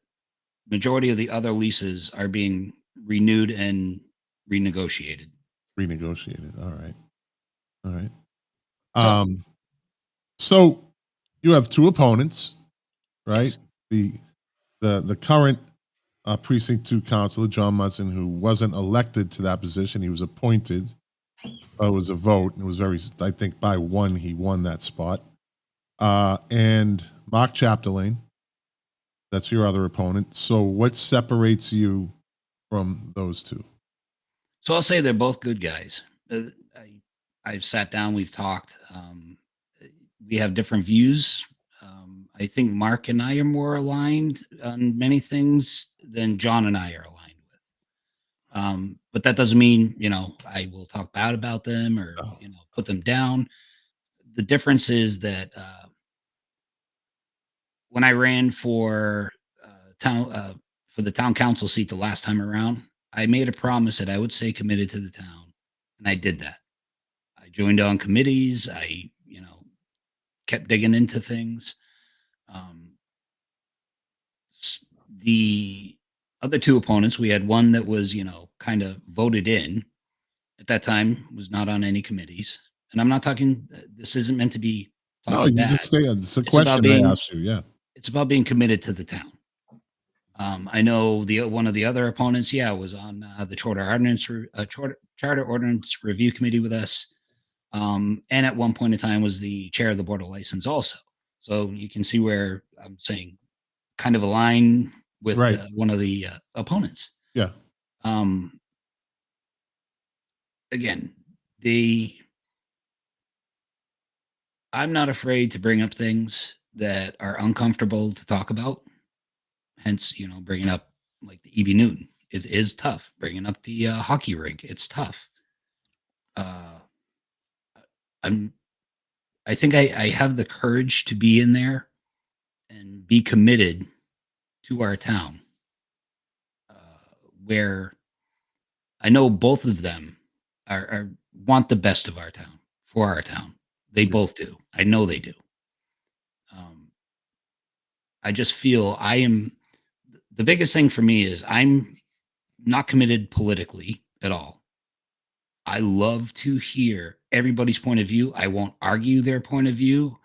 majority of the other leases are being renewed and renegotiated. renegotiated? All right. All right. So- So you have 2 opponents, right? Yes. The current precinct 2 councilor, John Munson, who wasn't elected to that position. He was appointed. It was a vote. It was I think by 1, he won that spot. And Mark Chapdelaine, that's your other opponent. So what separates you from those 2? So I'll say they're both good guys. I've sat down, we've talked. We have different views. I think Mark and I are more aligned on many things than John and I are aligned with. But that doesn't mean, I will talk bad about them or, put them down. The difference is that when I ran for the town council seat the last time around, I made a promise that I would stay committed to the town, and I did that. I joined on committees. I, kept digging into things. The other 2 opponents, we had one that was, kind of voted in at that time, was not on any committees. And I'm not talking, this isn't meant to be No, talking you bad. just stay. It's a It's about question I asked you. Yeah. It's about being committed to the town. I know one of the other opponents, was on the Charter Ordinance Review Committee with us, and at one point in time was the chair of the Board of License also. So you can see where I'm saying kind of align with Right. one of the opponents. Yeah. Again, I'm not afraid to bring up things that are uncomfortable to talk about. Hence, bringing up like the E.B. Newton. It is tough. Bringing up the hockey rink, it's tough. I think I have the courage to be in there and be committed to our town, where I know both of them are want the best of our town for our town. They both do. I know they do. I just feel the biggest thing for me is I'm not committed politically at all. I love to hear everybody's point of view. I won't argue their point of view.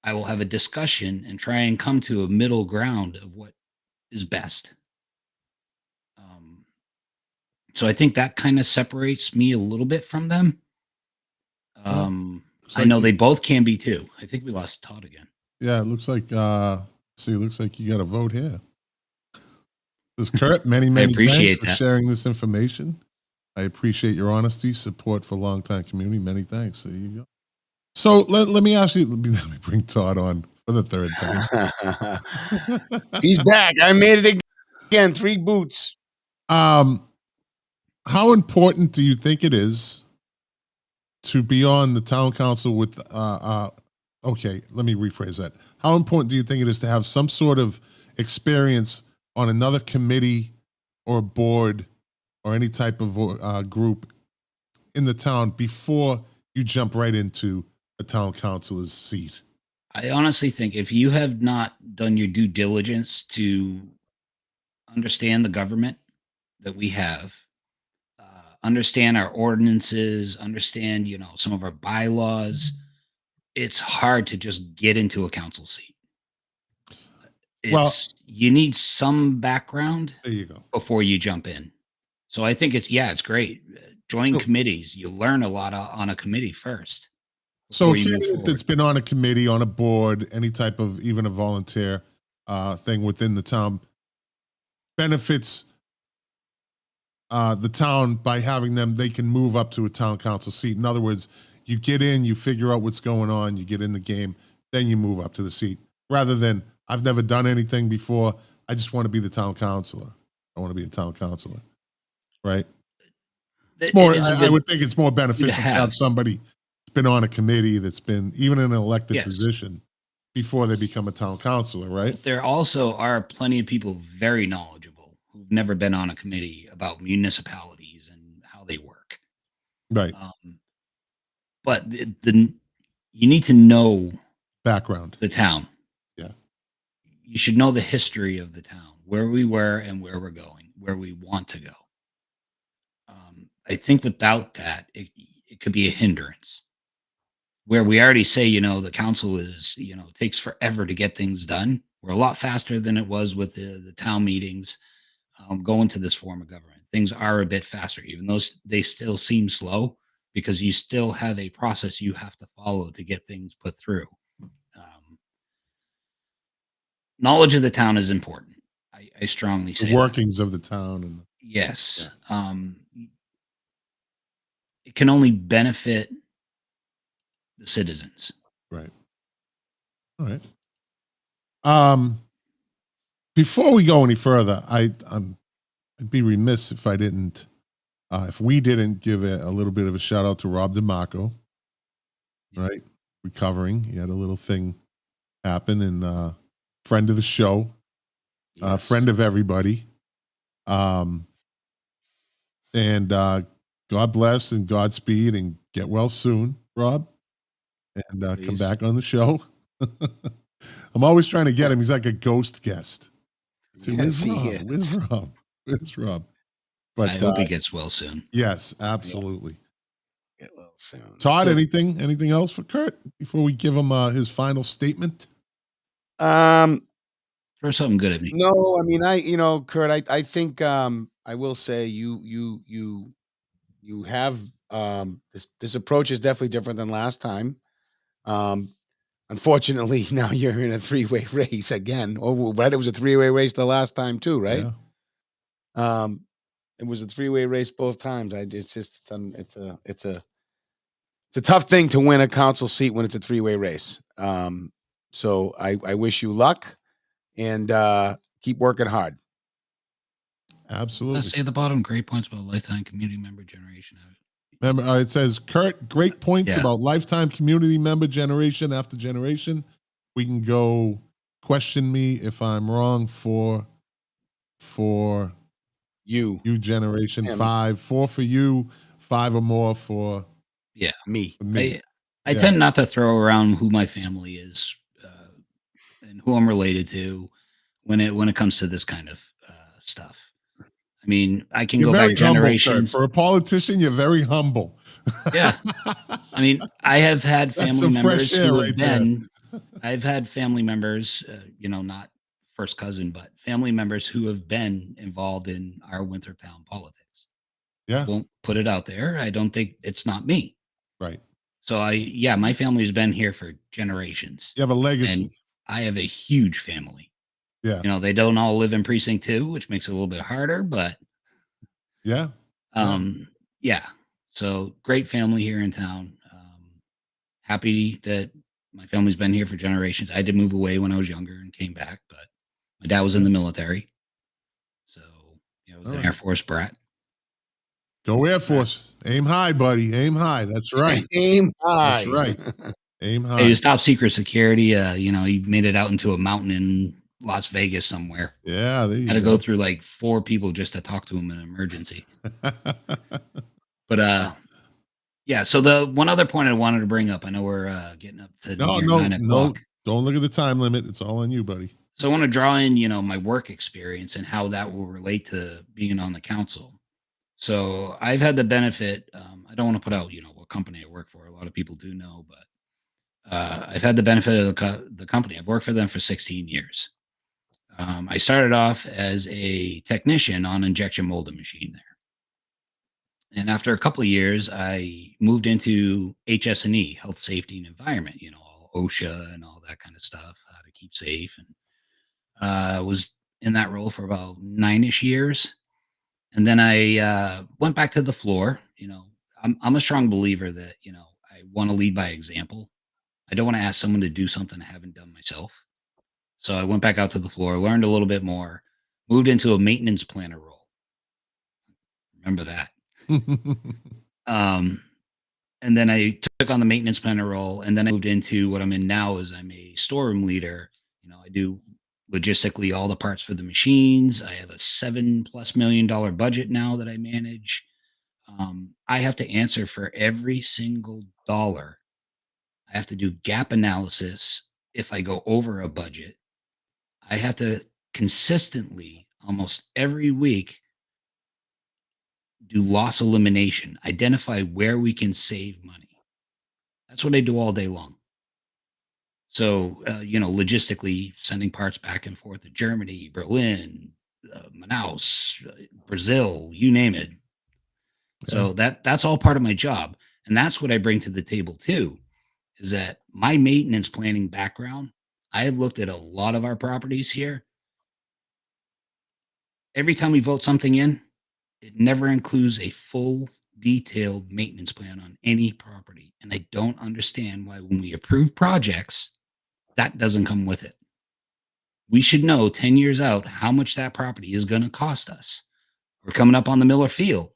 I will have a discussion and try and come to a middle ground of what is best. So I think that kind of separates me a little bit from them. I know they both can be too. I think we lost Todd again. Yeah, it looks like it looks like you got a vote here. This Kurt, many appreciate thanks for that. sharing this information. I appreciate your honesty, support for longtime community. Many thanks. There you go. So let me ask you, let me bring Todd on for the 3rd time. He's back. I made it again. 3 boots. How important do you think it is to be on the town council with okay, let me rephrase that. How important do you think it is to have some sort of experience on another committee or board or any type of group in the town before you jump right into a town councilor's seat? I honestly think if you have not done your due diligence to understand the government that we have, understand our ordinances, understand, some of our bylaws, it's hard to just get into a council seat. You need some background there you go before you jump in. So I think it's great. Join committees. You learn a lot on a committee first. So a before you move candidate that's forward. been on a committee, on a board, any type of even a volunteer thing within the town benefits the town by having them. They can move up to a town council seat. In other words, you get in, you figure out what's going on, you get in the game, then you move up to the seat. Rather than I've never done anything before, I just want to be the town councilor. I want to be a town councilor, right? It's more. It is a I good would think it's more to beneficial to have have. somebody that's been on a committee that's been even in an elected Yes. position before they become a town councilor, right? But there also are plenty of people very knowledgeable who've never been on a committee about municipalities and how they work. Right. But you need to know Background. the town. Yeah. You should know the history of the town, where we were and where we're going, where we want to go. I think without that, it could be a hindrance. Where we already say, the council is, takes forever to get things done. We're a lot faster than it was with the town meetings. Going to this form of government, things are a bit faster, even though they still seem slow, because you still have a process you have to follow to get things put through. Knowledge of the town is important. I strongly say The workings of the town. And yes. It can only benefit the citizens. right. All right. Before we go any further, I'd be remiss if if we didn't give a little bit of a shout out to Rob DeMarco, right? Recovering. He had a little thing happen, and friend of the show, friend of everybody. And God bless and Godspeed and get well soon, Rob. And come back on the show. I'm always trying to get him. He's like a ghost guest. So Yes, he Rob? is. Where's Rob? Where's Rob? But I hope he gets well soon. Yes, absolutely. Get well soon. Todd, So, anything else for Kurt before we give him his final statement? Throw something good at me. No, I mean, Kurt, I think I will say you have this approach is definitely different than last time. Unfortunately, now you're in a three-way race again. Oh, right, it was a three-way race the last time too, right? Yeah. It was a three-way race both times. It's a tough thing to win a council seat when it's a three-way race. So I wish you luck and keep working hard. Absolutely. Let's say at the bottom, great points about lifetime community member generation. Remember, it says, Kurt, great points Yeah. about lifetime community member generation after generation. We can go question me if I'm wrong for You generation Him. 5, 4 for you, 5 or more for me. for me. I tend not to throw around who my family is and who I'm related to when it comes to this kind of stuff. I mean, I can You're go very back humble, generations. Kurt. For a politician, you're very humble. Yeah. I mean, I have had That's family some members fresh air who right have been, I've had family members, not first cousin, but family members who have been involved in our Winthrop town politics. Yeah. Won't put it out there. I don't think it's not me. Right. So my family's been here for generations. You have a legacy. And I have a huge family. Yeah. They don't all live in precinct 2, which makes it a little bit harder, but Yeah. yeah. So great family here in town. Happy that my family's been here for generations. I did move away when I was younger and came back, but my dad was in the military. So I was an Air Force brat. Go Air Force. Aim high, buddy. Aim high. That's right. Aim high. That's right. Aim high. He was top secret security. He made it out into a mountain in Las Vegas somewhere. Yeah. There you Had to go through like 4 people just to talk to him in an emergency. But yeah. So the one other point I wanted to bring up, I know we're getting up to near 9 o'clock. Don't look at the time limit. It's all on you, buddy. So I want to draw in, my work experience and how that will relate to being on the council. So I've had the benefit. I don't want to put out, what company I work for. A lot of people do know, but I've had the benefit of the company. I've worked for them for 16 years. I started off as a technician on injection molding machine there. And after a couple of years, I moved into HS&E, health, safety, and environment. All OSHA and all that kind of stuff, how to keep safe, and was in that role for about 9-ish years. And then I went back to the floor. I'm a strong believer that I want to lead by example. I don't want to ask someone to do something I haven't done myself. So I went back out to the floor, learned a little bit more, moved into a maintenance planner role. Remember that. Um, and then I took on the maintenance planner role, and then I moved into what I'm in now. Is I'm a storeroom leader. I do logistically all the parts for the machines. I have a $7+ million budget now that I manage. I have to answer for every single dollar. I have to do gap analysis if I go over a budget. I have to consistently, almost every week, do loss elimination, identify where we can save money. That's what I do all day long. So, logistically, sending parts back and forth to Germany, Berlin, Manaus, Brazil, you name it. So that's all part of my job, and that's what I bring to the table too. Is that my maintenance planning background? I have looked at a lot of our properties here. Every time we vote something in, it never includes a full, detailed maintenance plan on any property, and I don't understand why when we approve projects, that doesn't come with it. We should know 10 years out how much that property is going to cost us. We're coming up on the Miller Field.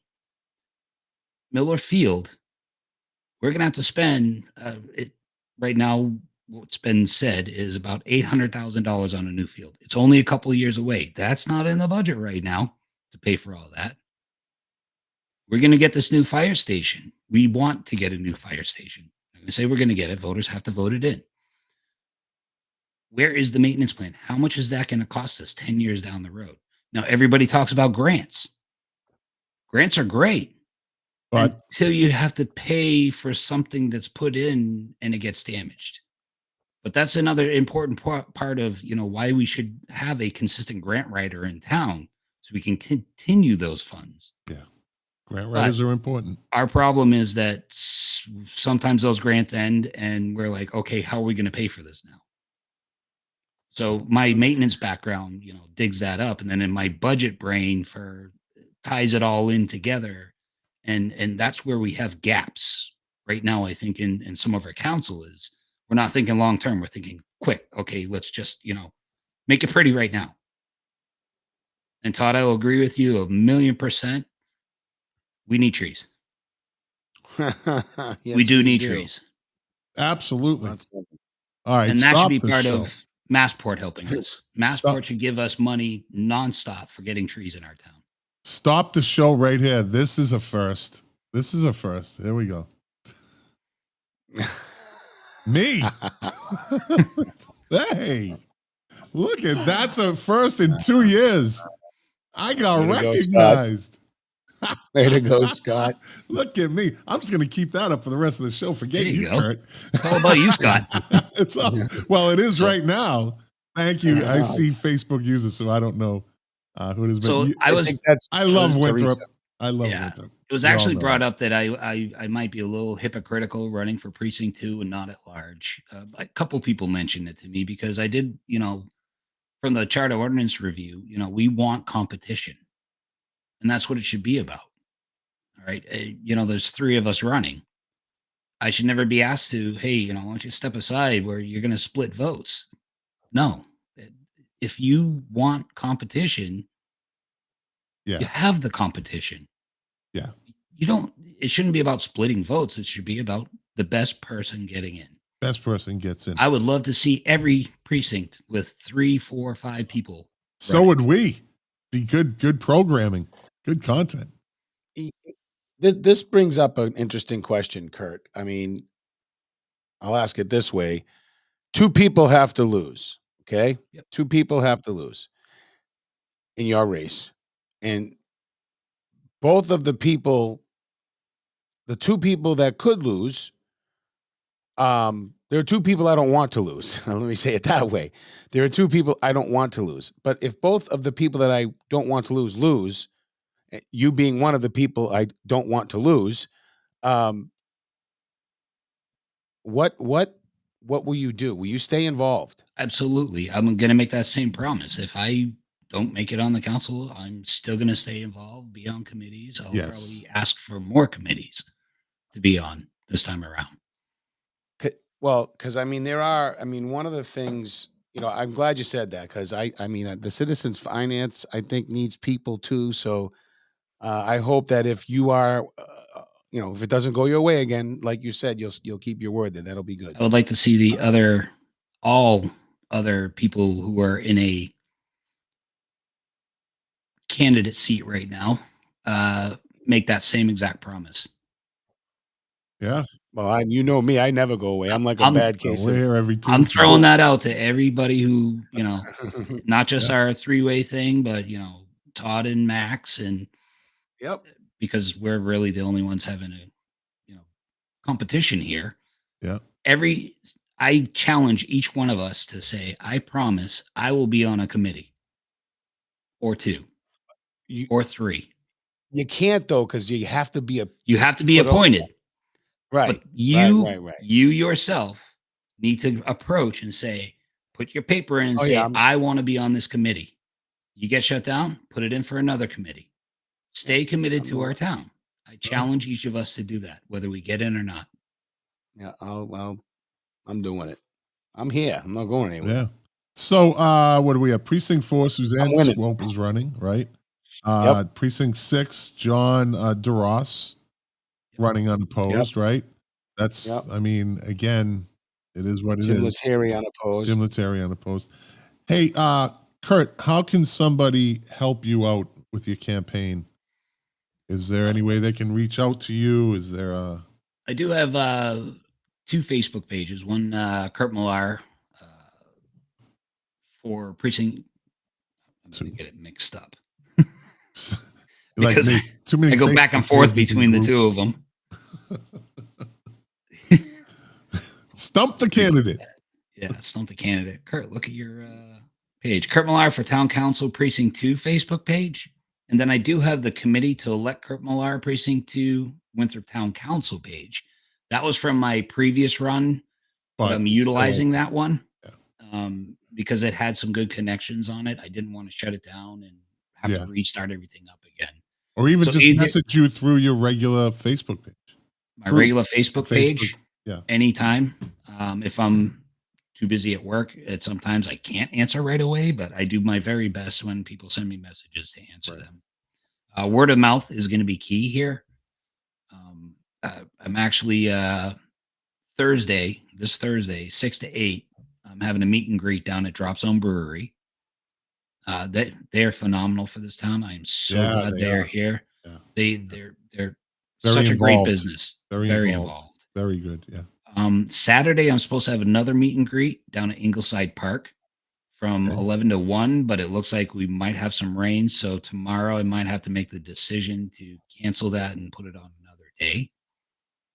Miller Field, we're going to have to spend it right now. What's been said is about $800,000 on a new field. It's only a couple of years away. That's not in the budget right now to pay for all that. We're going to get this new fire station. We want to get a new fire station. I'm going to say we're going to get it. Voters have to vote it in. Where is the maintenance plan? How much is that going to cost us 10 years down the road? Now, everybody talks about grants. Grants are great, but until you have to pay for something that's put in and it gets damaged. But that's another important part of, why we should have a consistent grant writer in town so we can continue those funds. Yeah. Grant writers are important. Our problem is that sometimes those grants end and we're like, okay, how are we going to pay for this now? So my maintenance background, digs that up. And then in my budget brain ties it all in together. And that's where we have gaps right now. I think in some of our council is we're not thinking long-term. We're thinking quick. Okay, let's just, make it pretty right now. And Todd, I will agree with you 1,000,000%. We need trees. Yes, we do need trees. Absolutely. All right. And that should be part of Massport helping us. Massport should give us money nonstop for getting trees in our town. Stop the show right here. This is a first. Here we go. Me. Hey, look at that's a first in 2 years. I got recognized. Way to go, Scott. Look at me. I'm just going to keep that up for the rest of the show. Forget you, Kurt. It's all about you, Scott. Well, it is right now. Thank you. I see Facebook users, so I don't know who it is. So I love Winthrop. I love Winthrop. It was actually brought up that I might be a little hypocritical running for precinct 2 and not at large. A couple people mentioned it to me because I did, from the charter ordinance review, we want competition. And that's what it should be about. All right. There's 3 of us running. I should never be asked to, hey, why don't you step aside where you're going to split votes? No. If you want competition, you have the competition. Yeah. It shouldn't be about splitting votes. It should be about the best person getting in. Best person gets in. I would love to see every precinct with 3, 4, 5 people. So running. Would we. Be good programming. Good content. This brings up an interesting question, Kurt. I mean, I'll ask it this way. 2 people have to lose, okay? Yep. 2 people have to lose in your race. And both of the 2 people that could lose, there are 2 people I don't want to lose. Let me say it that way. There are 2 people I don't want to lose. But if both of the people that I don't want to lose, you being one of the people I don't want to lose, what will you do? Will you stay involved? Absolutely. I'm going to make that same promise. If I don't make it on the council, I'm still going to stay involved, be on committees. I'll probably ask for more committees to be on this time around. Well, because I mean, one of the things, I'm glad you said that, because the citizens finance, I think, needs people too. So I hope that if you are, if it doesn't go your way again, like you said, you'll keep your word. That'll be good. I would like to see the all other people who are in a candidate seat right now make that same exact promise. Yeah. Well, you know me, I never go away. I'm like a bad case. We're here every Tuesday. I'm throwing that out to everybody who, not just our three-way thing, but Todd and Max, and yep, because we're really the only ones having a competition here. Yeah. I challenge each one of us to say, I promise I will be on a committee or two or three. You can't though, because you have to be appointed. Right. But you right. You yourself need to approach and say, put your paper in and say, I want to be on this committee. You get shut down, put it in for another committee. Stay committed to our town. I challenge each of us to do that, whether we get in or not. Yeah, I'm doing it. I'm here. I'm not going anywhere. Yeah. So what do we have? Precinct 4, Suzanne Swope is running, right? Precinct 6, John DeRoss running unopposed, right? That's I mean, again, it is what it Jim is. Lettieri unopposed. Jim Lettieri unopposed. Hey, Kurt, how can somebody help you out with your campaign? Is there any way they can reach out to you? Is there a... I do have 2 Facebook pages. One, Kurt Millar for precinct. I'm going to get it mixed up. Because too many I go back and forth between the two of them. Stump the candidate. Yeah, stump the candidate. Kurt, look at your page. Kurt Millar for Town Council Precinct 2 Facebook page. And then I do have the committee to elect Kurt Millar Precinct 2 Winthrop Town Council page. That was from my previous run, but I'm utilizing that one because it had some good connections on it. I didn't want to shut it down and have to restart everything up again. Or even just message you through your regular Facebook page. My regular Facebook page. Yeah. Anytime. If I'm too busy at work, sometimes I can't answer right away, but I do my very best when people send me messages to answer them. Word of mouth is going to be key here. I'm actually this Thursday, 6 to 8, I'm having a meet and greet down at Drop Zone Brewery. They're phenomenal for this town. I am so glad they're here. Yeah. They're such a great business. Very involved. Very good. Yeah. Saturday, I'm supposed to have another meet and greet down at Ingleside Park from 11 to 1, but it looks like we might have some rain. So tomorrow I might have to make the decision to cancel that and put it on another day.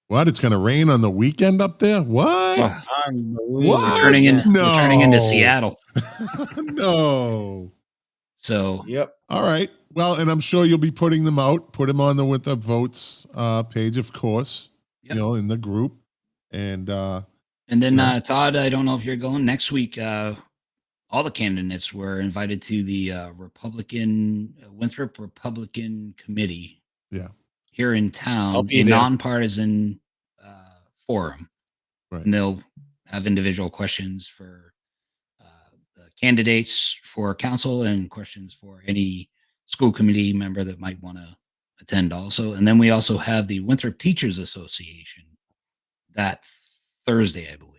What? It's going to rain on the weekend up there? What? What? We're turning into Seattle. No. So, All right. Well, and I'm sure you'll be putting them out. Put them on the Winthrop Votes page, of course, in the group. And then Todd, I don't know if you're going next week. All the candidates were invited to the Winthrop Republican Committee. Yeah. Here in town, a nonpartisan forum. Right. And they'll have individual questions for the candidates for council and questions for any school committee member that might want to attend also. And then we also have the Winthrop Teachers Association that Thursday, I believe.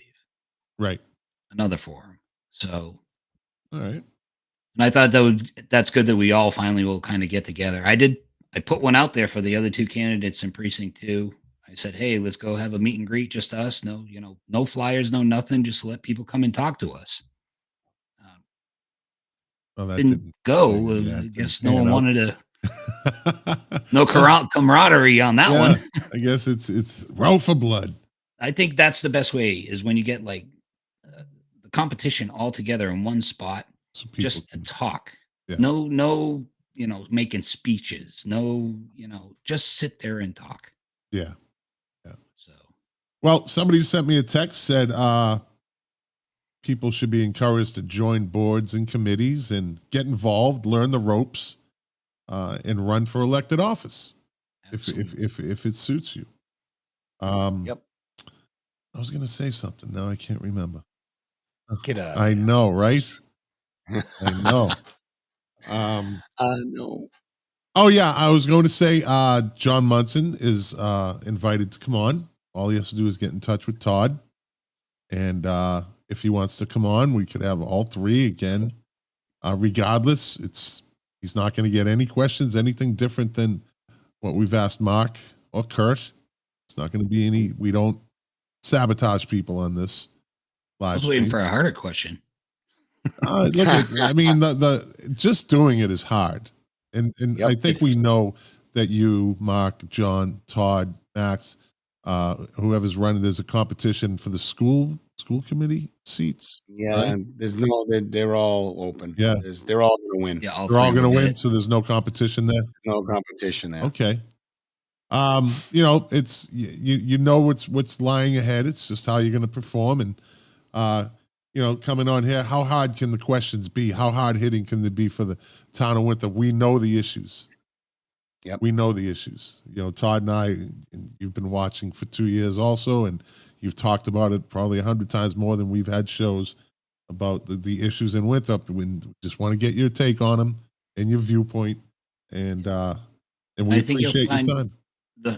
Right. Another forum. So. All right. And I thought that's good that we all finally will kind of get together. I put one out there for the other 2 candidates in precinct 2. I said, hey, let's go have a meet and greet, just us. No, no flyers, no nothing. Just let people come and talk to us. Well, that didn't go. I guess no one wanted to. No camaraderie on that one. I guess it's row for blood. I think that's the best way is when you get like the competition all together in one spot, just to talk. Yeah. No making speeches. No, just sit there and talk. Yeah. So, well, somebody sent me a text, said people should be encouraged to join boards and committees and get involved, learn the ropes, and run for elected office if it suits you. Yep. I was going to say something. Now I can't remember. Get out. I know, right? I know. I know. Oh yeah, I was going to say John Munson is invited to come on. All he has to do is get in touch with Todd, and if he wants to come on, we could have all three again. Regardless, he's not going to get any questions, anything different than what we've asked Mark or Kurt. It's not going to be any. We don't sabotage people on this live I was stream. waiting for a harder question. Look I mean, the just doing it is hard, and Yep, I think we know that you, Mark, John, Todd, Max, whoever's running, there's a competition for the school committee seats. Yeah, right? and they're all open. Yeah. They're all going to win. Yeah, They're all three going to will get win, it. so there's no competition there. No competition there. Okay. It's you know what's lying ahead. It's just how you're going to perform, and coming on here, how hard can the questions be? How hard hitting can they be for the town of Winthrop? We know the issues. Yep. We know the issues. Todd and I, and you've been watching for 2 years also, and you've talked about it probably 100 times more than we've had shows about the issues in Winthrop. We just want to get your take on them and your viewpoint, and we I think you'll appreciate your find time.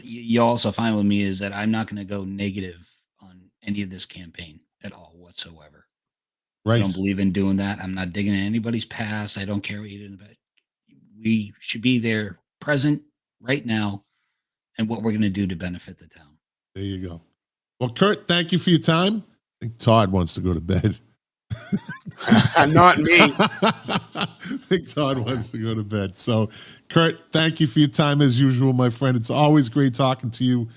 you also find with me is that I'm not going to go negative on any of this campaign at all whatsoever. I Right. don't believe in doing that. I'm not digging in anybody's past. I don't care what you did about it. We should be there present right now and what we're going to do to benefit the town. There you go. Well, Kurt, thank you for your time. I think Todd wants to go to bed. Not me. I think Todd wants to go to bed. So, Kurt, thank you for your time as usual, my friend. It's always great talking to you.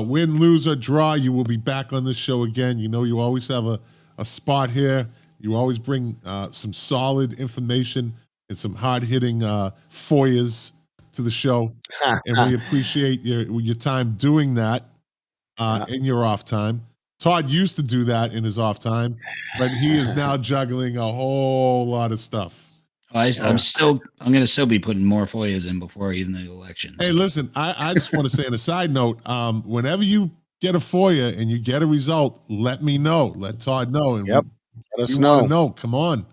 Win, lose, or draw, you will be back on this show again. You always have a spot here. You always bring some solid information and some hard-hitting FOIAs to the show. And we appreciate your time doing that in your off time. Todd used to do that in his off time, but he is now juggling a whole lot of stuff. I'm going to still be putting more FOIAs in before even the elections. Hey, listen, I just want to say on a side note, whenever you get a FOIA and you get a result, let me know. Let Todd know. And Yep. Let us we know. want to know. Come on.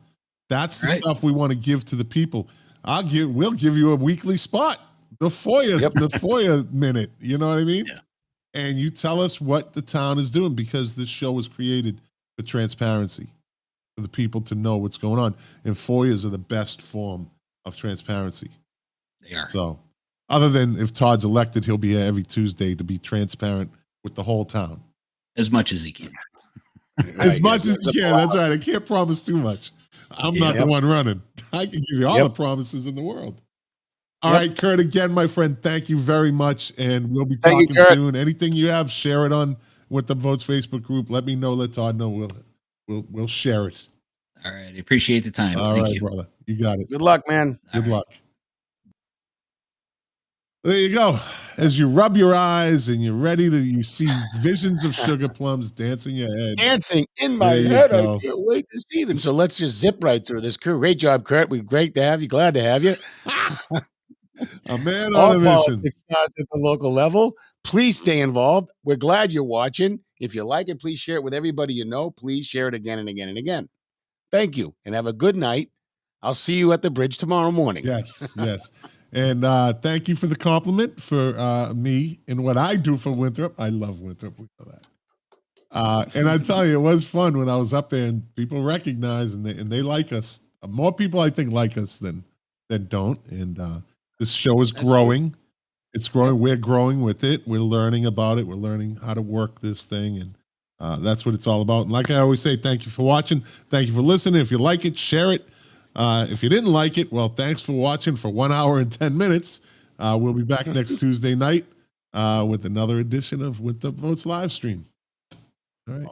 That's the stuff we want to give to the people. We'll give you a weekly spot. The FOIA minute. You know what I mean? Yeah. And you tell us what the town is doing, because this show was created for transparency, for the people to know what's going on. And FOIAs are the best form of transparency. They are. So, other than if Todd's elected, he'll be here every Tuesday to be transparent with the whole town. As much as he can. As much as you can. That's right. I can't promise too much. I'm not the one running. I can give you all the promises in the world. All right, Kurt, again, my friend, thank you very much. And we'll be talking soon. Anything you have, share it on Winthrop Votes Facebook group. Let me know. Let Todd know. We'll share it. All right. I appreciate the time. All Thank right, you. brother. You got it. Good luck, man. Good luck. There you go. As you rub your eyes and you're ready you see visions of sugar plums dancing your head. Dancing in my head. I can't wait to see them. So let's just zip right through this. Great job, Kurt. We're great to have you. Glad to have you. A man All on a mission. politics starts at the local level. Please stay involved. We're glad you're watching. If you like it, please share it with everybody you know. Please share it again and again and again. Thank you, and have a good night. I'll see you at the bridge tomorrow morning. Yes. And thank you for the compliment for me and what I do for Winthrop. I love Winthrop. We know that. And I tell you, it was fun when I was up there and people recognize and they like us. More people, I think, like us than don't. And this show is growing. Cool. It's growing. Yep. We're growing with it. We're learning about it. We're learning how to work this thing. And that's what it's all about. And like I always say, thank you for watching. Thank you for listening. If you like it, share it. If you didn't like it, well, thanks for watching for 1 hour and 10 minutes. We'll be back next Tuesday night with another edition of Winthrop Votes live stream. All right.